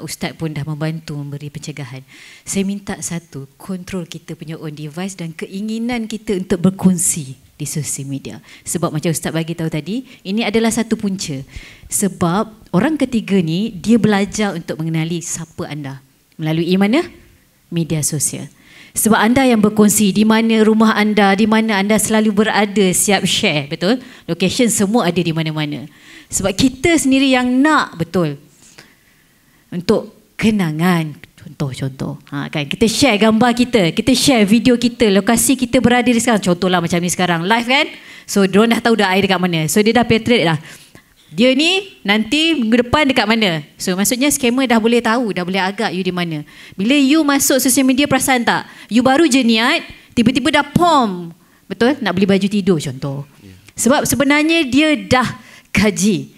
Ustaz pun dah membantu memberi pencegahan. Saya minta satu, kontrol kita punya own device dan keinginan kita untuk berkongsi di sosial media. Sebab macam Ustaz bagi tahu tadi, ini adalah satu punca. Sebab orang ketiga ni, dia belajar untuk mengenali siapa anda. Melalui mana? Media sosial. Sebab anda yang berkongsi di mana rumah anda, di mana anda selalu berada, siap share, betul? Location semua ada di mana-mana. Sebab kita sendiri yang nak, betul, untuk kenangan, contoh kan, kita share gambar kita share video kita, lokasi kita berada di sekarang, contohlah macam ni sekarang live kan, so diorang dah tahu dah I dekat mana, so dia dah penetrate dah, dia ni nanti minggu depan dekat mana. So maksudnya scammer dah boleh tahu, dah boleh agak you di mana. Bila you masuk sosial media, perasan tak, you baru je niat, tiba-tiba dah betul, nak beli baju tidur contoh. Sebab sebenarnya dia dah kaji.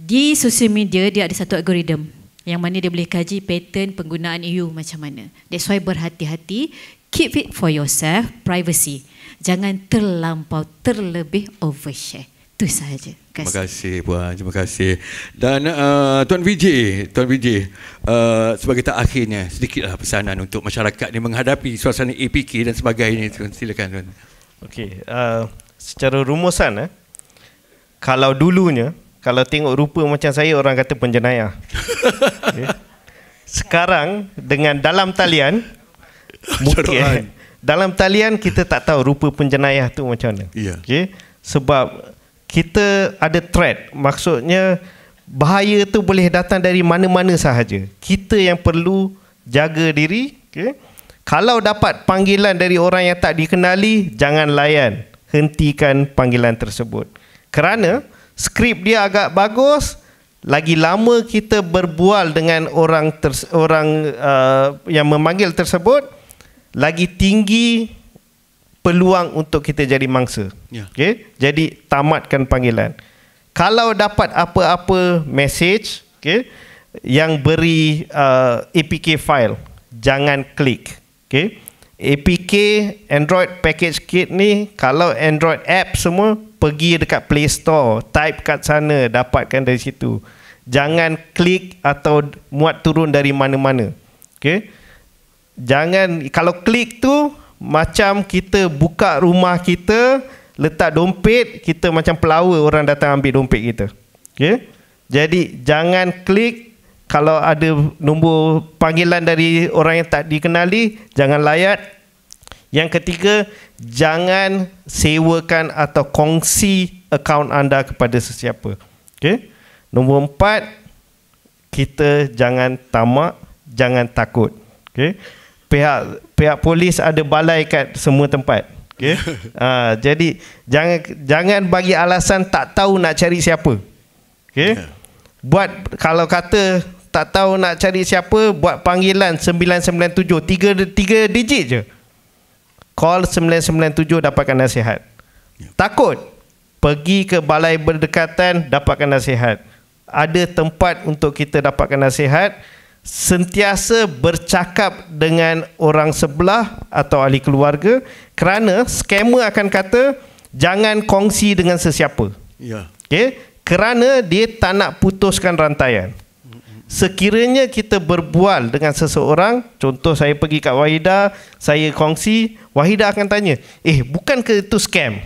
Di sosial media dia ada satu algoritma yang mana dia boleh kaji pattern penggunaan you macam mana. That's why berhati-hati, keep it for yourself, privacy. Jangan terlebih overshare. Itu sahaja. Terima kasih Puan, terima kasih. Dan Tuan Vijay, sebagai terakhirnya, sedikitlah pesanan untuk masyarakat ni menghadapi suasana APK dan sebagainya. Silakan Tuan. Okey, secara rumusan, kalau dulunya, kalau tengok rupa macam saya, orang kata penjenayah. Okay. Sekarang dengan dalam talian mungkin dalam talian kita tak tahu rupa penjenayah tu macam mana. Okay. Sebab kita ada threat, maksudnya bahaya tu boleh datang dari mana-mana sahaja. Kita yang perlu jaga diri. Okay. Kalau dapat panggilan dari orang yang tak dikenali, jangan layan. Hentikan panggilan tersebut. Kerana skrip dia agak bagus, lagi lama kita berbual dengan orang yang memanggil tersebut, lagi tinggi peluang untuk kita jadi mangsa. Okay? Jadi tamatkan panggilan. Kalau dapat apa-apa message, okay, yang beri APK file, jangan klik. Okay. APK Android Package Kit ni, kalau Android app semua, pergi dekat Play Store, type kat sana, dapatkan dari situ. Jangan klik atau muat turun dari mana-mana. Okay. Jangan, kalau klik tu macam kita buka rumah kita, letak dompet, kita macam pelawar orang datang ambil dompet kita. Okay. Jadi jangan klik. Kalau ada nombor panggilan dari orang yang tak dikenali, jangan layan. Yang ketiga, jangan sewakan atau kongsi akaun anda kepada sesiapa. Okay? Nombor 4, kita jangan tamak, jangan takut. Okay? Pihak polis ada balai kat semua tempat. Okay? Jadi jangan bagi alasan tak tahu nak cari siapa. Okay? Buat, kalau kata tak tahu nak cari siapa, buat panggilan 997, 3 digit je. Call 997, dapatkan nasihat. Takut, pergi ke balai berdekatan, dapatkan nasihat. Ada tempat untuk kita dapatkan nasihat. Sentiasa bercakap dengan orang sebelah atau ahli keluarga, kerana scammer akan kata jangan kongsi dengan sesiapa. Okay? Kerana dia tak nak putuskan rantaian. Sekiranya kita berbual dengan seseorang, contoh saya pergi kat Wahida, saya kongsi, Wahida akan tanya, bukan ke itu scam?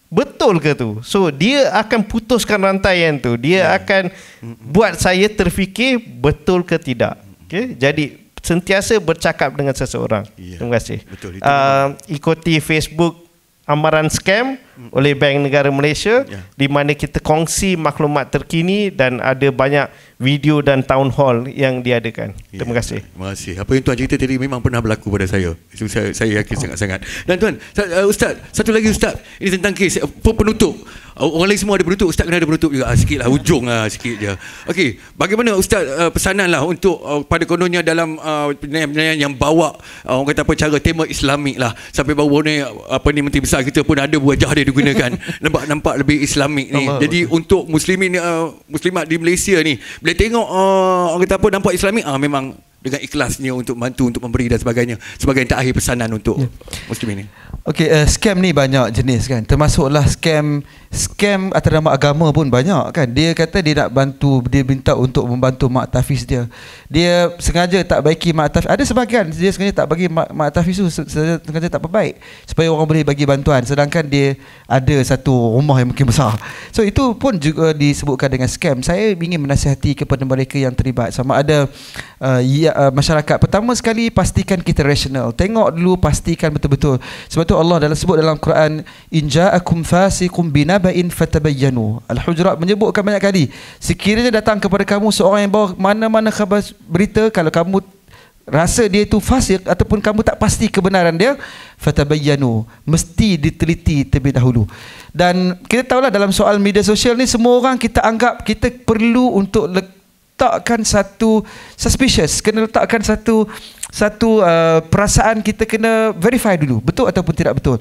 Betul ke tu? So dia akan putuskan rantaian tu. Dia akan buat saya terfikir betul ke tidak. Okay? Jadi sentiasa bercakap dengan seseorang. Terima kasih. Betul, ikuti Facebook Amaran Scam oleh Bank Negara Malaysia, di mana kita kongsi maklumat terkini dan ada banyak video dan town hall yang diadakan. Terima kasih. Terima kasih. Apa yang tuan cerita tadi memang pernah berlaku pada saya. Itu saya yakin sangat-sangat. Dan tuan, Ustaz, satu lagi Ustaz, ini tentang kes penutup. Orang lain semua ada penutup, Ustaz kena ada penutup juga. Sikit lah, ujung lah sikit je. Okey, bagaimana Ustaz pesanan lah untuk pada kononnya dalam penyanyian yang bawa orang kata apa, cara tema Islamik lah. Sampai baru ni Menteri Besar kita pun ada wajah dia digunakan. Nampak lebih Islamik ni. Jadi untuk muslimin muslimat di Malaysia ni, bila tengok orang kata apa nampak Islamik, memang dengan ikhlasnya untuk bantu, untuk memberi dan sebagainya. Sebagai terakhir pesanan untuk muslimin ni. Okey, scam ni banyak jenis kan. Termasuklah scam atas nama agama pun banyak kan. Dia kata dia nak bantu, dia minta untuk membantu mak tahfiz dia. Dia sengaja tak baiki mak tahfiz. Ada sebahagian dia sengaja tak bagi mak tahfiz tu, sengaja tak perbaik supaya orang boleh bagi bantuan, sedangkan dia ada satu rumah yang mungkin besar. So itu pun juga disebutkan dengan scam. Saya ingin menasihati kepada mereka yang terlibat, sama ada masyarakat. Pertama sekali, pastikan kita rasional. Tengok dulu, pastikan betul-betul. Sebab tu Allah sebut dalam Quran, in ja'akum fasiqun binaba'in fatabayyanu. Al-Hujurat menyebutkan banyak kali, sekiranya datang kepada kamu seorang yang bawa mana-mana khabar berita, kalau kamu rasa dia itu fasik ataupun kamu tak pasti kebenaran dia, fatabayyanu, mesti diteliti terlebih dahulu. Dan kita tahulah dalam soal media sosial ni, semua orang kita anggap kita perlu untuk letakkan satu suspicious, kena letakkan satu perasaan, kita kena verify dulu betul ataupun tidak betul.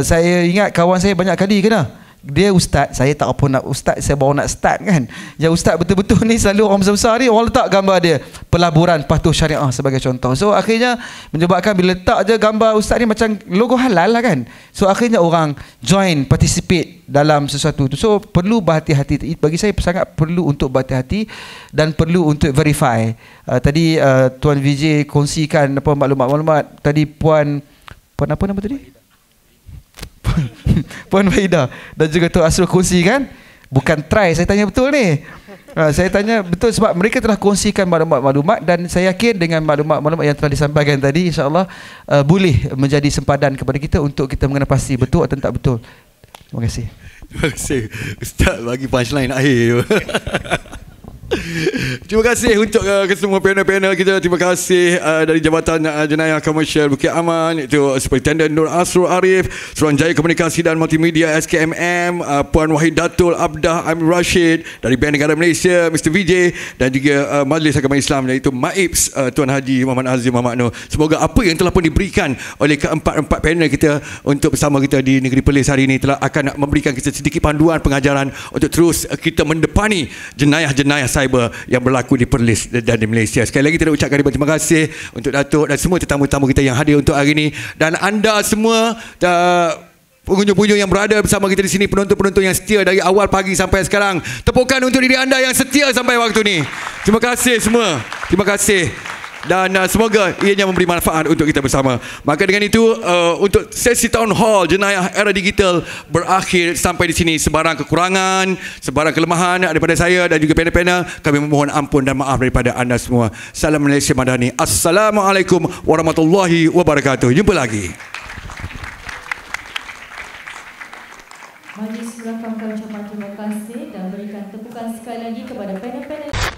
Saya ingat kawan saya banyak kali kena, dia ustaz, saya tak apa nak ustaz, saya baru nak start kan. Yang ustaz betul-betul ni selalu orang besar-besar ni, orang letak gambar dia pelaburan patuh syariah sebagai contoh. So akhirnya menyebabkan bila letak je gambar ustaz ni macam logo halal lah kan. So akhirnya orang join, participate dalam sesuatu tu. So perlu berhati-hati. Bagi saya sangat perlu untuk berhati-hati dan perlu untuk verify. Tadi Tuan Vijay kongsikan apa maklumat-maklumat. Tadi Puan apa nama tadi? Puan Wahida dan juga Tuan Asrul kongsi kan. Bukan try, saya tanya betul ni. Saya tanya betul sebab mereka telah kongsikan maklumat-maklumat dan saya yakin dengan maklumat-maklumat yang telah disampaikan tadi, insya-Allah boleh menjadi sempadan kepada kita untuk kita mengenal pasti betul atau tak betul. Terima kasih. Terima kasih Ustaz bagi punchline akhir. Terima kasih untuk kesemua panel-panel kita. Terima kasih dari Jabatan Jenayah Komersial Bukit Aman, iaitu Superintendent Nur Asrul Arif, Suruhanjaya Komunikasi dan Multimedia SKMM, Puan Wahid Datul Abdah Amir Rashid, dari Bank Negara Malaysia Mr. Vijay, dan juga Majlis Agama Islam iaitu MAIPS Tuan Haji Muhammad Azim Muhammad Nur. Semoga apa yang telah pun diberikan oleh keempat-empat panel kita untuk bersama kita di Negeri Perlis hari ini telah akan memberikan kita sedikit panduan pengajaran untuk terus kita mendepani jenayah-jenayah cyber yang berlaku di Perlis dan di Malaysia. Sekali lagi kita ucapkan terima kasih untuk Datuk dan semua tetamu-tetamu kita yang hadir untuk hari ini, dan anda semua pengunjung-pengunjung yang berada bersama kita di sini, penonton-penonton yang setia dari awal pagi sampai sekarang. Tepukan untuk diri anda yang setia sampai waktu ini. Terima kasih semua. Terima kasih. Dan semoga ianya memberi manfaat untuk kita bersama. Maka dengan itu untuk sesi Town Hall Jenayah Era Digital berakhir sampai di sini. Sebarang kekurangan, sebarang kelemahan daripada saya dan juga panel-panel, kami memohon ampun dan maaf daripada anda semua. Salam Malaysia Madani. Assalamualaikum warahmatullahi wabarakatuh. Jumpa lagi. Majlis Melakangkan ucapan terima kasih dan berikan tepukan sekali lagi kepada panel-panel.